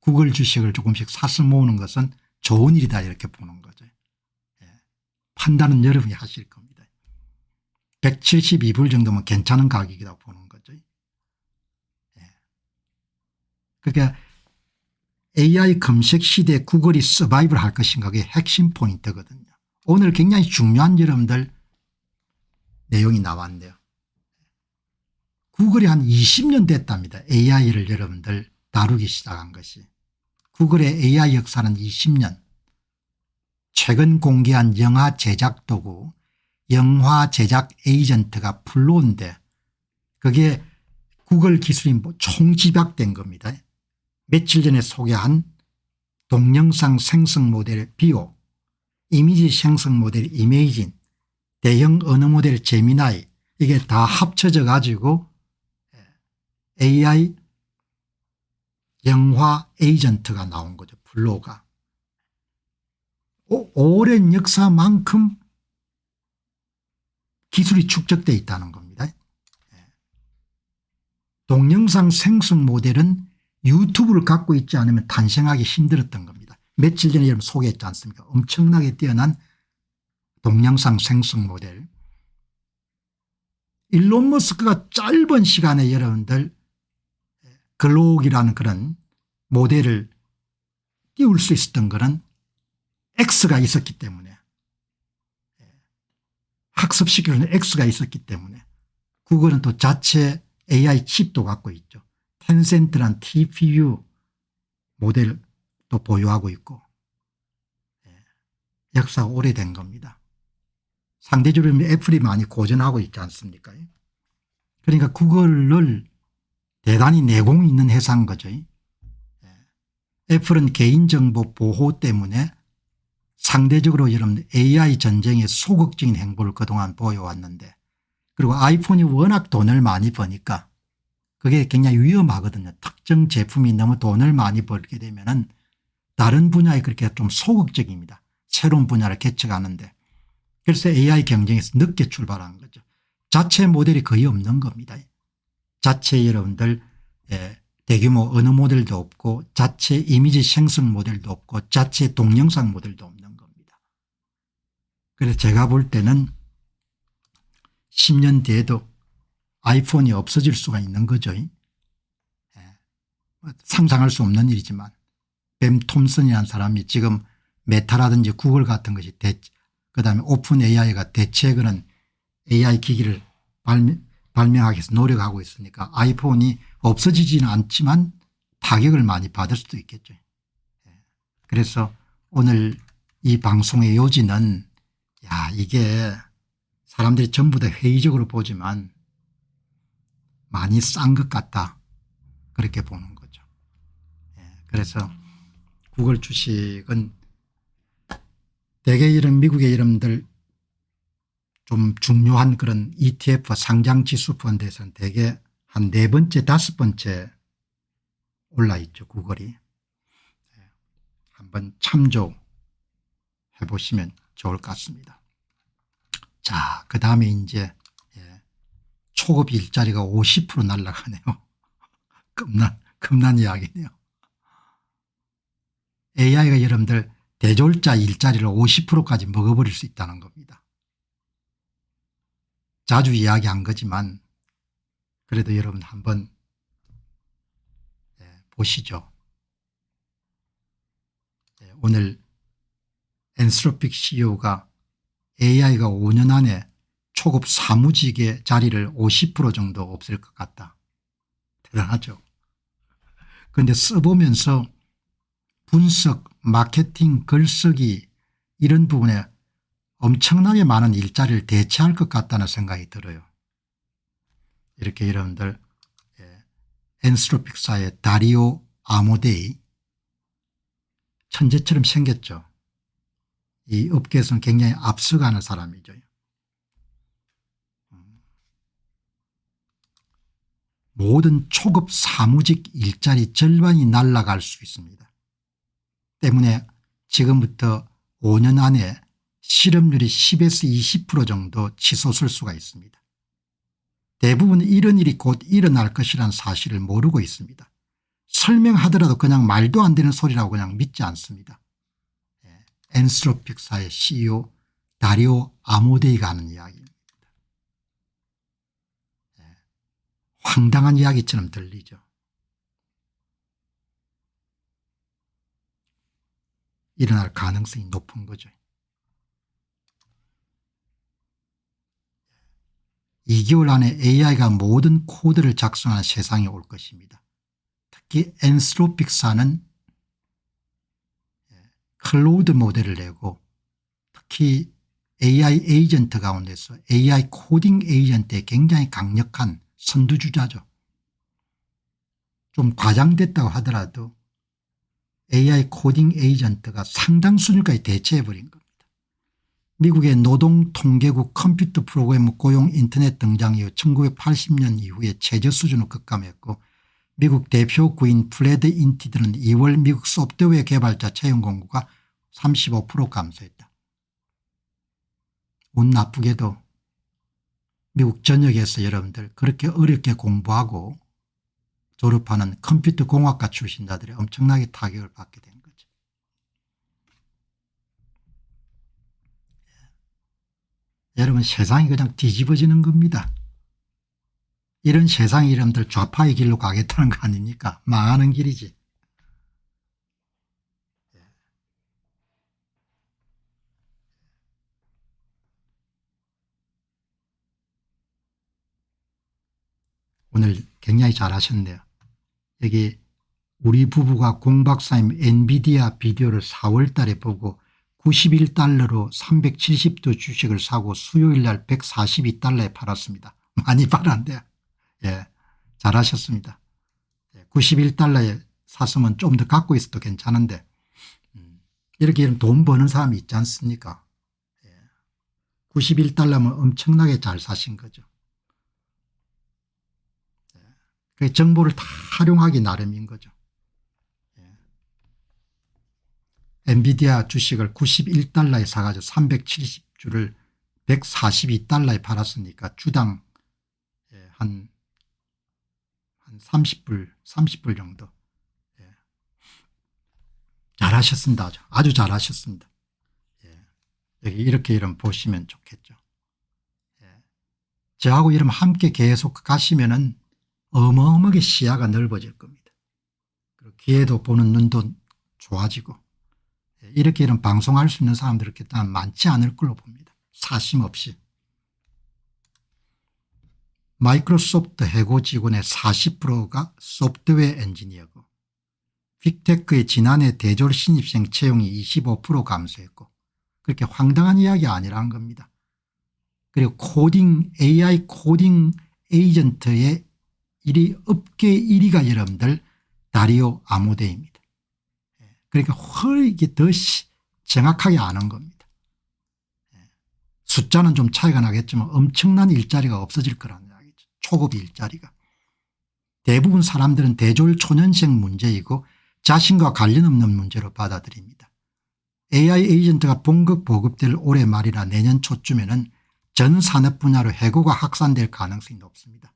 구글 주식을 조금씩 사서 모으는 것은 좋은 일이다 이렇게 보는 거죠. 판단은 여러분이 하실 겁니다. 172불 정도면 괜찮은 가격이라고 보는 거죠. 그러니까 AI 검색 시대에 구글이 서바이벌 할 것인가 그게 핵심 포인트거든요. 오늘 굉장히 중요한 여러분들 내용이 나왔는데요. 구글이 한 20년 됐답니다. AI를 여러분들 다루기 시작한 것이. 구글의 AI 역사는 20년. 최근 공개한 영화 제작 도구 영화 제작 에이전트가 플로우인데 그게 구글 기술이 총집약된 겁니다. 며칠 전에 소개한 동영상 생성 모델 비오, 이미지 생성 모델 이메이진, 대형 언어 모델 제미나이 이게 다 합쳐져 가지고 AI 영화 에이전트가 나온 거죠. 플로우가. 오랜 역사만큼 기술이 축적되어 있다는 겁니다. 동영상 생성 모델은 유튜브를 갖고 있지 않으면 탄생하기 힘들었던 겁니다. 며칠 전에 여러분 소개했지 않습니까? 엄청나게 뛰어난 동영상 생성 모델. 일론 머스크가 짧은 시간에 여러분들 글록이라는 그런 모델을 띄울 수 있었던 것은 X가 있었기 때문에 학습시키는 X가 있었기 때문에 구글은 또 자체 AI 칩도 갖고 있죠. 텐센트란 TPU 모델도 보유하고 있고 역사가 오래된 겁니다. 상대적으로 애플이 많이 고전하고 있지 않습니까? 그러니까 구글을 대단히 내공이 있는 회사인 거죠. 애플은 개인정보 보호 때문에 상대적으로 여러분 AI 전쟁에 소극적인 행보를 그동안 보여왔는데 그리고 아이폰이 워낙 돈을 많이 버니까 그게 굉장히 위험하거든요. 특정 제품이 너무 돈을 많이 벌게 되면은 다른 분야에 그렇게 좀 소극적입니다. 새로운 분야를 개척하는데. 그래서 AI 경쟁에서 늦게 출발한 거죠. 자체 모델이 거의 없는 겁니다. 자체 여러분들 대규모 언어 모델도 없고 자체 이미지 생성 모델도 없고 자체 동영상 모델도 없는 겁니다. 그래서 제가 볼 때는 10년 뒤에도 아이폰이 없어질 수가 있는 거죠. 상상할 수 없는 일이지만 뱀 톰슨이라는 사람이 지금 메타라든지 구글 같은 것이 그다음에 오픈 AI가 대체 그런 AI 기기를 발명하기 위해서 노력하고 있으니까 아이폰이 없어지지는 않지만 타격을 많이 받을 수도 있겠죠. 그래서 오늘 이 방송의 요지는 이게 사람들이 전부 다 회의적으로 보지만 많이 싼 것 같다 그렇게 보는 거죠. 그래서 구글 주식은 대개 이런 미국의 여러분들 좀 중요한 그런 ETF 상장지수 펀드에서는 대개 한 4번째 5번째 올라있죠. 구글이. 한번 참조해 보시면 좋을 것 같습니다. 자, 그 다음에 이제 초급 일자리가 50% 날아가네요. 겁난 이야기네요. AI가 여러분들 대졸자 일자리를 50%까지 먹어버릴 수 있다는 겁니다. 자주 이야기한 거지만 그래도 여러분 한번 보시죠. 오늘 엔스로픽 CEO가 AI가 5년 안에 초급 사무직의 자리를 50% 정도 없앨 것 같다. 대단하죠. 그런데 써보면서 분석, 마케팅, 글쓰기 이런 부분에 엄청나게 많은 일자리를 대체할 것 같다는 생각이 들어요. 이렇게 여러분들 엔스로픽사의 다리오 아모데이 천재처럼 생겼죠. 이 업계에서는 굉장히 앞서가는 사람이죠. 모든 초급 사무직 일자리 절반이 날아갈 수 있습니다. 때문에 지금부터 5년 안에 실업률이 10에서 20% 정도 치솟을 수가 있습니다. 대부분 이런 일이 곧 일어날 것이라는 사실을 모르고 있습니다. 설명하더라도 그냥 말도 안 되는 소리라고 그냥 믿지 않습니다. 엔스로픽사의 CEO 다리오 아모데이가 하는 이야기입니다. 황당한 이야기처럼 들리죠. 일어날 가능성이 높은 거죠. 2개월 안에 AI가 모든 코드를 작성하는 세상이 올 것입니다. 특히 엔스로픽사는 클로우드 모델을 내고 특히 AI 에이전트 가운데서 AI 코딩 에이전트에 굉장히 강력한 선두주자죠. 좀 과장됐다고 하더라도 AI 코딩 에이전트가 상당수준까지 대체해버린 겁니다. 미국의 노동통계국 컴퓨터 프로그래머 고용 인터넷 등장 이후 1980년 이후에 최저 수준을 급감했고 미국 대표 구인 플레드 인티드는 2월 미국 소프트웨어 개발자 채용 공고가 35% 감소했다. 운 나쁘게도 미국 전역에서 여러분들 그렇게 어렵게 공부하고 졸업하는 컴퓨터 공학과 출신자들이 엄청나게 타격을 받게 된 거죠. 여러분 세상이 그냥 뒤집어지는 겁니다. 이런 세상이 여러분들 좌파의 길로 가겠다는 거 아닙니까? 망하는 길이지. 오늘 굉장히 잘하셨네요. 여기 우리 부부가 공 박사님 엔비디아 비디오를 4월 달에 보고 91달러로 370도 주식을 사고 수요일 날 142달러에 팔았습니다. 많이 팔았는데 잘하셨습니다. 91달러에 샀으면 좀 더 갖고 있어도 괜찮은데 이렇게 돈 버는 사람이 있지 않습니까? 91달러면 엄청나게 잘 사신 거죠. 그 정보를 다 활용하기 나름인 거죠. 엔비디아 주식을 91달러에 사가지고 370주를 142달러에 팔았으니까 주당 한 30불 정도. 잘하셨습니다. 아주 잘하셨습니다. 여기 이렇게 이름 보시면 좋겠죠. 저하고 이름 함께 계속 가시면은 어마어마하게 시야가 넓어질 겁니다. 그리고 귀에도 보는 눈도 좋아지고 이렇게 이런 방송할 수 있는 사람들이 많지 않을 걸로 봅니다. 사심 없이. 마이크로소프트 해고 직원의 40%가 소프트웨어 엔지니어고 빅테크의 지난해 대졸 신입생 채용이 25% 감소했고 그렇게 황당한 이야기 아니라는 겁니다. 그리고 AI 코딩 에이전트의 업계 1위가 여러분들 다리오 아모데이입니다. 그러니까 이게 더 정확하게 아는 겁니다. 숫자는 좀 차이가 나겠지만 엄청난 일자리가 없어질 거라는 이야기죠. 초급 일자리가. 대부분 사람들은 대졸초년생 문제이고 자신과 관련 없는 문제로 받아들입니다. AI 에이전트가 본격 보급될 올해 말이나 내년 초쯤에는 전 산업 분야로 해고가 확산될 가능성이 높습니다.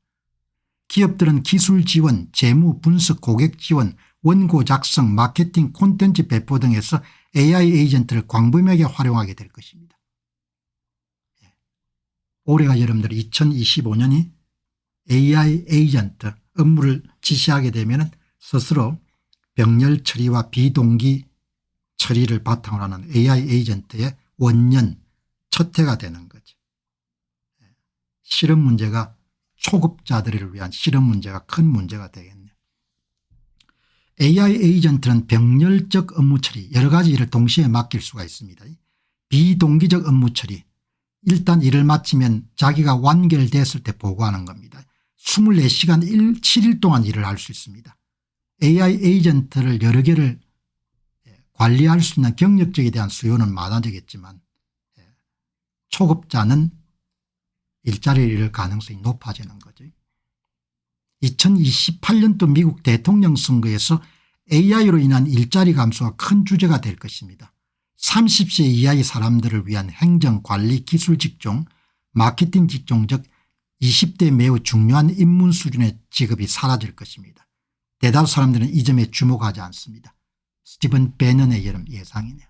기업들은 기술 지원, 재무 분석, 고객 지원, 원고 작성, 마케팅, 콘텐츠 배포 등에서 AI 에이전트를 광범위하게 활용하게 될 것입니다. 올해가 여러분들 2025년이 AI 에이전트 업무를 지시하게 되면 스스로 병렬 처리와 비동기 처리를 바탕으로 하는 AI 에이전트의 원년 첫 해가 되는 거죠. 실험 문제가 초급자들을 위한 실험 문제가 큰 문제가 되겠네요. AI 에이전트는 병렬적 업무 처리 여러 가지 일을 동시에 맡길 수가 있습니다. 비동기적 업무 처리 일단 일을 마치면 자기가 완결됐을 때 보고하는 겁니다. 24시간 7일 동안 일을 할 수 있습니다. AI 에이전트를 여러 개를 관리할 수 있는 경력직에 대한 수요는 많아지겠지만 초급자는 일자리를 잃을 가능성이 높아지는 거죠. 2028년도 미국 대통령 선거에서 AI로 인한 일자리 감소가 큰 주제가 될 것입니다. 30세 이하의 사람들을 위한 행정, 관리, 기술 직종, 마케팅 직종 즉 20대 매우 중요한 인문 수준의 직업이 사라질 것입니다. 대다수 사람들은 이 점에 주목하지 않습니다. 스티븐 배넌의 예상이네요.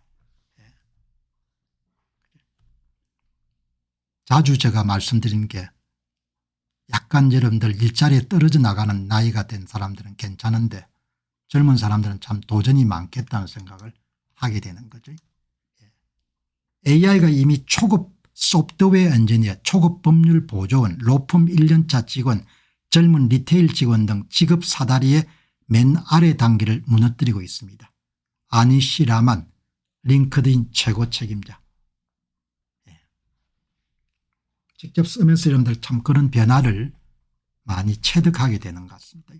자주 제가 말씀드린 게 약간 여러분들 일자리에 떨어져 나가는 나이가 된 사람들은 괜찮은데 젊은 사람들은 참 도전이 많겠다는 생각을 하게 되는 거죠. AI가 이미 초급 소프트웨어 엔지니어, 초급 법률 보조원, 로펌 1년차 직원, 젊은 리테일 직원 등 직업 사다리의 맨 아래 단계를 무너뜨리고 있습니다. 아니시 라만 링크드인 최고 책임자. 직접 쓰면서 여러분들 참 그런 변화를 많이 체득하게 되는 것 같습니다.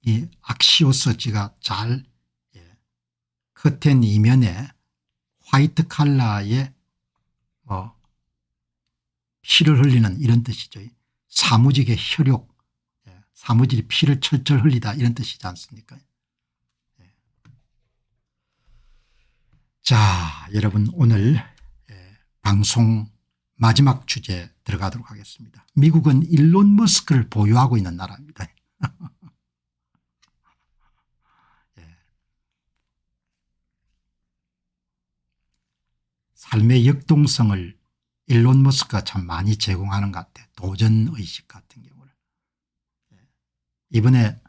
이 악시오스지가 잘 커튼 이면에 화이트 칼라에 피를 흘리는 이런 뜻이죠. 사무직의 혈욕, 사무직이 피를 철철 흘리다 이런 뜻이지 않습니까? 자, 여러분 오늘 방송 마지막 주제 들어가도록 하겠습니다. 미국은 일론 머스크를 보유하고 있는 나라입니다. 삶의 역동성을 일론 머스크가 참 많이 제공하는 것 같아요. 도전의식 같은 경우를. 이번에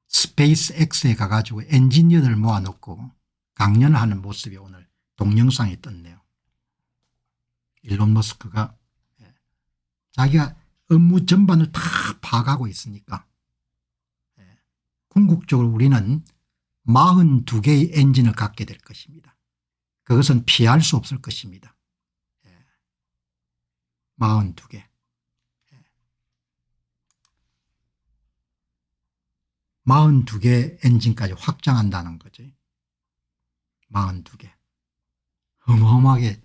스페이스 X에 가가지고 엔지니어를 모아놓고 강연을 하는 모습이 오늘 동영상에 떴네요. 일론 머스크가 자기가 업무 전반을 다 파악하고 있으니까 궁극적으로 우리는 42개의 엔진을 갖게 될 것입니다. 그것은 피할 수 없을 것입니다. 42개. 42개 엔진까지 확장한다는 거죠. 42개. 어마어마하게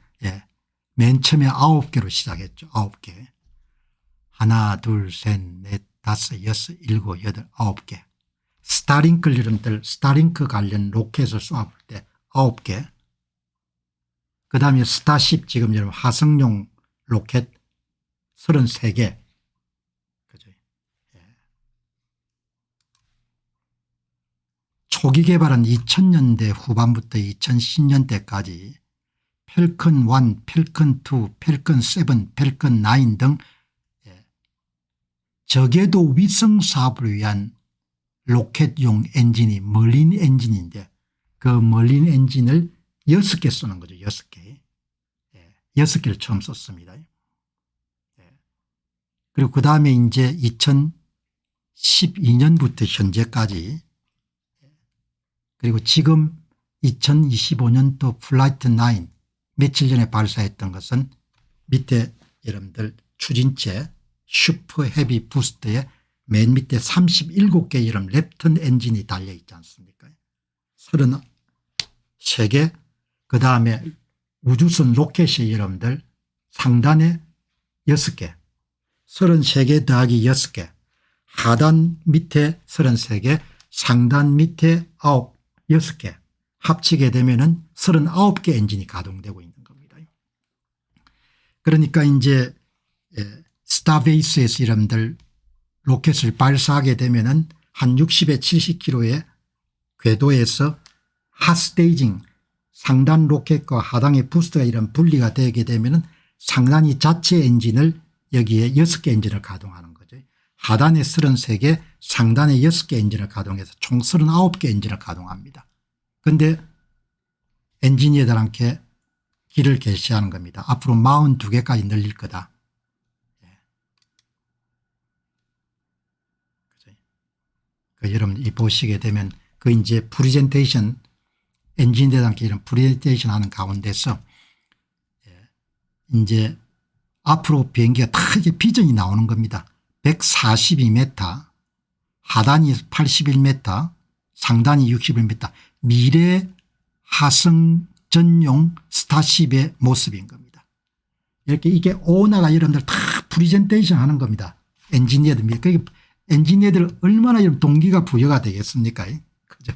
맨 처음에 9개로 시작했죠. 9개. 하나 둘 셋 넷 다섯 여섯 일곱 여덟 9개. 스타링크 여러분들 스타링크 관련 로켓을 쏘아볼 때 9개. 그다음에 스타쉽 지금 여러분 화성용 로켓 33개. 그죠? 초기 개발은 2000년대 후반부터 2010년대까지 펠컨 1, 펠컨 2, 펠컨 7, 펠컨 9 등 저궤도 위성 사업을 위한 로켓용 엔진이 머린 엔진인데 그 머린 엔진을 6개 쏘는 거죠. 6개. 6개를 처음 썼습니다. 그리고 그 다음에 이제 2012년부터 현재까지 그리고 지금 2025년도 플라이트 9 며칠 전에 발사했던 것은 밑에 여러분들 추진체 슈퍼 헤비 부스트에 맨 밑에 37개 여러분 랩턴 엔진이 달려 있지 않습니까? 33개 그 다음에 우주선 로켓이 여러분들 상단에 6개 33개 더하기 6개 하단 밑에 33개 상단 밑에 6개 합치게 되면은 39개 엔진이 가동되고 있는 겁니다. 그러니까 이제 스타베이스에서 여러분들 로켓을 발사하게 되면은 한 60에 70km의 궤도에서 핫스테이징 상단 로켓과 하단의 부스트가 이런 분리가 되게 되면은 상단이 자체 엔진을 여기에 6개 엔진을 가동하는 거죠. 하단에 33개 상단에 6개 엔진을 가동해서 총 39개 엔진을 가동합니다. 그런데 엔지니어들한테 길을 계시하는 겁니다. 앞으로 42개까지 늘릴 거다. 여러분 이 보시게 되면 그 이제 프레젠테이션 엔지니어들한테 이런 프레젠테이션 하는 가운데서 이제 앞으로 비행기가 다 이게 비전이 나오는 겁니다. 142m 하단이 81m 상단이 61m 미래 하성 전용 스타쉽의 모습인 겁니다. 이렇게 이게 오너가 여러분들 다 프레젠테이션 하는 겁니다. 엔지니어들. 그러니까 엔지니어들 얼마나 이런 동기가 부여가 되겠습니까? 그죠?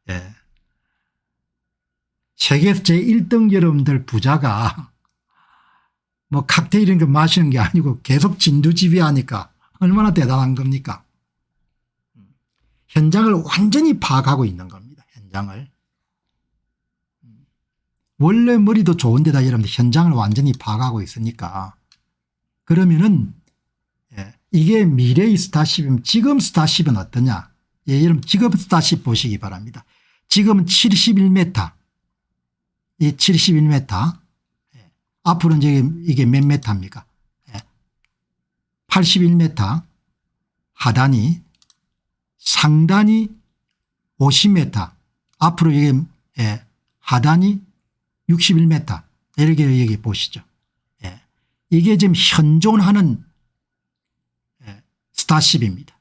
예. 세계에서 제1등 여러분들 부자가 뭐 칵테일 이런 거 마시는 게 아니고 계속 진두지휘하니까 얼마나 대단한 겁니까? 현장을 완전히 파악하고 있는 겁니다. 현장을. 원래 머리도 좋은데다 여러분들 현장을 완전히 파악하고 있으니까 그러면은 이게 미래의 스타쉽이면 지금 스타쉽은 어떠냐. 여러분 지금 스타쉽 보시기 바랍니다. 지금은 71m 이 71m 앞으로 이게 몇 m입니까? 81m 하단이 상단이 50m 앞으로 이게 하단이 61m 이렇게 여기 보시죠. 이게 지금 현존하는 스타쉽입니다.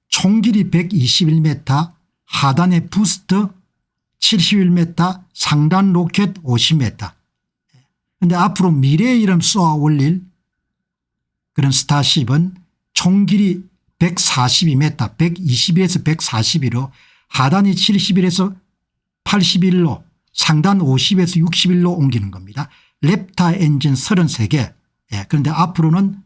총 길이 121m 하단의 부스터 71m 상단 로켓 50m 그런데 앞으로 미래에 이름 쏘아 올릴 그런 스타쉽은 총 길이 142m 122에서 142로 하단이 71에서 81로 상단 50에서 61로 옮기는 겁니다. 랩타 엔진 33개 그런데 앞으로는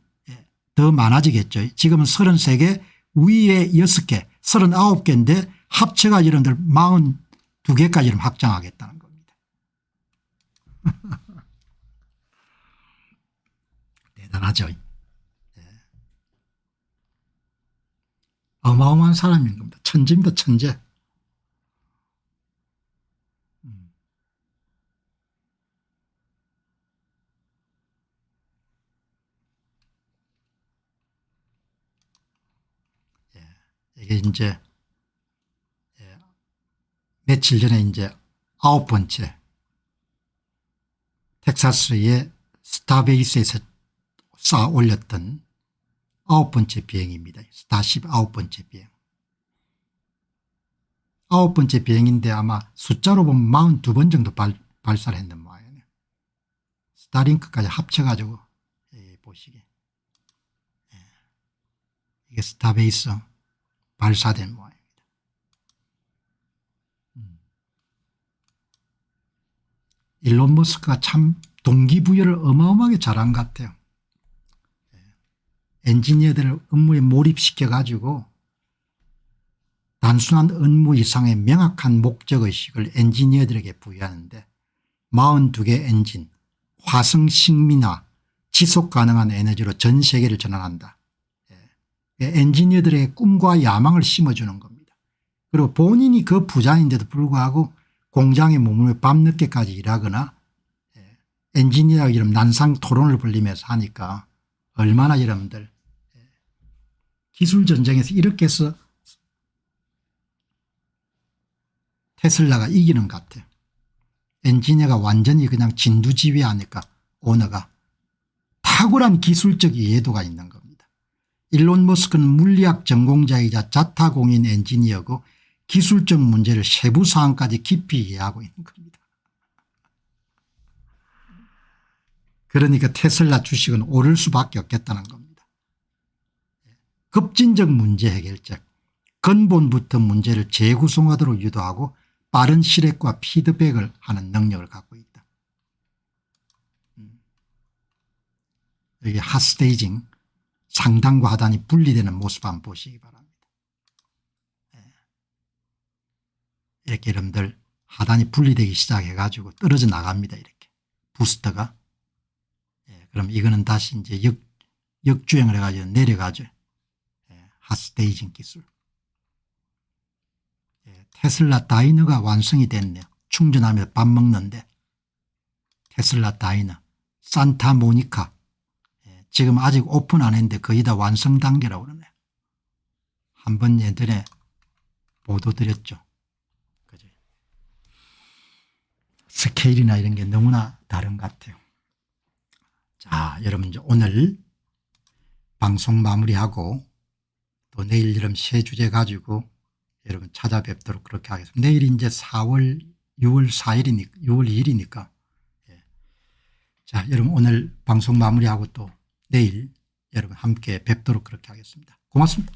더 많아지겠죠. 지금은 33개 위에 6개 39개인데 합쳐가 여러분들 42개까지 확장하겠다는 겁니다. 대단하죠. 어마어마한 사람인 겁니다. 천재입니다. 천재. 이게 이제 며칠 전에 이제 9번째 텍사스의 스타베이스에서 쌓아 올렸던 9번째 비행입니다. 스타쉽 9번째 비행. 9번째 비행인데 아마 숫자로 보면 42번 정도 발사를 했는 모양이에요. 스타링크까지 합쳐가지고 보시게. 이게 스타베이스 발사된 모양입니다. 일론 머스크가 참 동기부여를 어마어마하게 잘한 것 같아요. 엔지니어들을 업무에 몰입시켜 가지고 단순한 업무 이상의 명확한 목적의식을 엔지니어들에게 부여하는데 42개 엔진 화성 식민화 지속가능한 에너지로 전 세계를 전환한다. 엔지니어들에게 꿈과 야망을 심어주는 겁니다. 그리고 본인이 그 부자인데도 불구하고 공장에 머물며 밤늦게까지 일하거나 엔지니어하고 이런 난상 토론을 벌리면서 하니까 얼마나 여러분들 기술 전쟁에서 이렇게 해서 테슬라가 이기는 것 같아요. 엔지니어가 완전히 그냥 진두지휘하니까 오너가 탁월한 기술적 이해도가 있는 겁니다. 일론 머스크는 물리학 전공자이자 자타공인 엔지니어고 기술적 문제를 세부 사항까지 깊이 이해하고 있는 겁니다. 그러니까 테슬라 주식은 오를 수밖에 없겠다는 겁니다. 급진적 문제 해결책, 근본부터 문제를 재구성하도록 유도하고 빠른 실행과 피드백을 하는 능력을 갖고 있다. 여기 핫스테이징, 상단과 하단이 분리되는 모습 한번 보시기 바랍니다. 이렇게 여러분들 하단이 분리되기 시작해 가지고 떨어져 나갑니다. 이렇게 부스터가. 그럼 이거는 다시 이제 역주행을 해가지고 내려가죠. 핫스테이징 기술. 테슬라 다이너가 완성이 됐네요. 충전하면서 밥 먹는데 테슬라 다이너 산타모니카 지금 아직 오픈 안 했는데 거의 다 완성 단계라고 그러네요. 한번 예전에 보도 드렸죠. 그죠? 스케일이나 이런 게 너무나 다른 것 같아요. 자, 여러분 이제 오늘 방송 마무리하고 또 내일 여러분 새 주제 가지고 여러분 찾아뵙도록 그렇게 하겠습니다. 내일이 이제 6월 4일이니까 6월 2일이니까 자, 여러분 오늘 방송 마무리하고 또 내일 여러분 함께 뵙도록 그렇게 하겠습니다. 고맙습니다.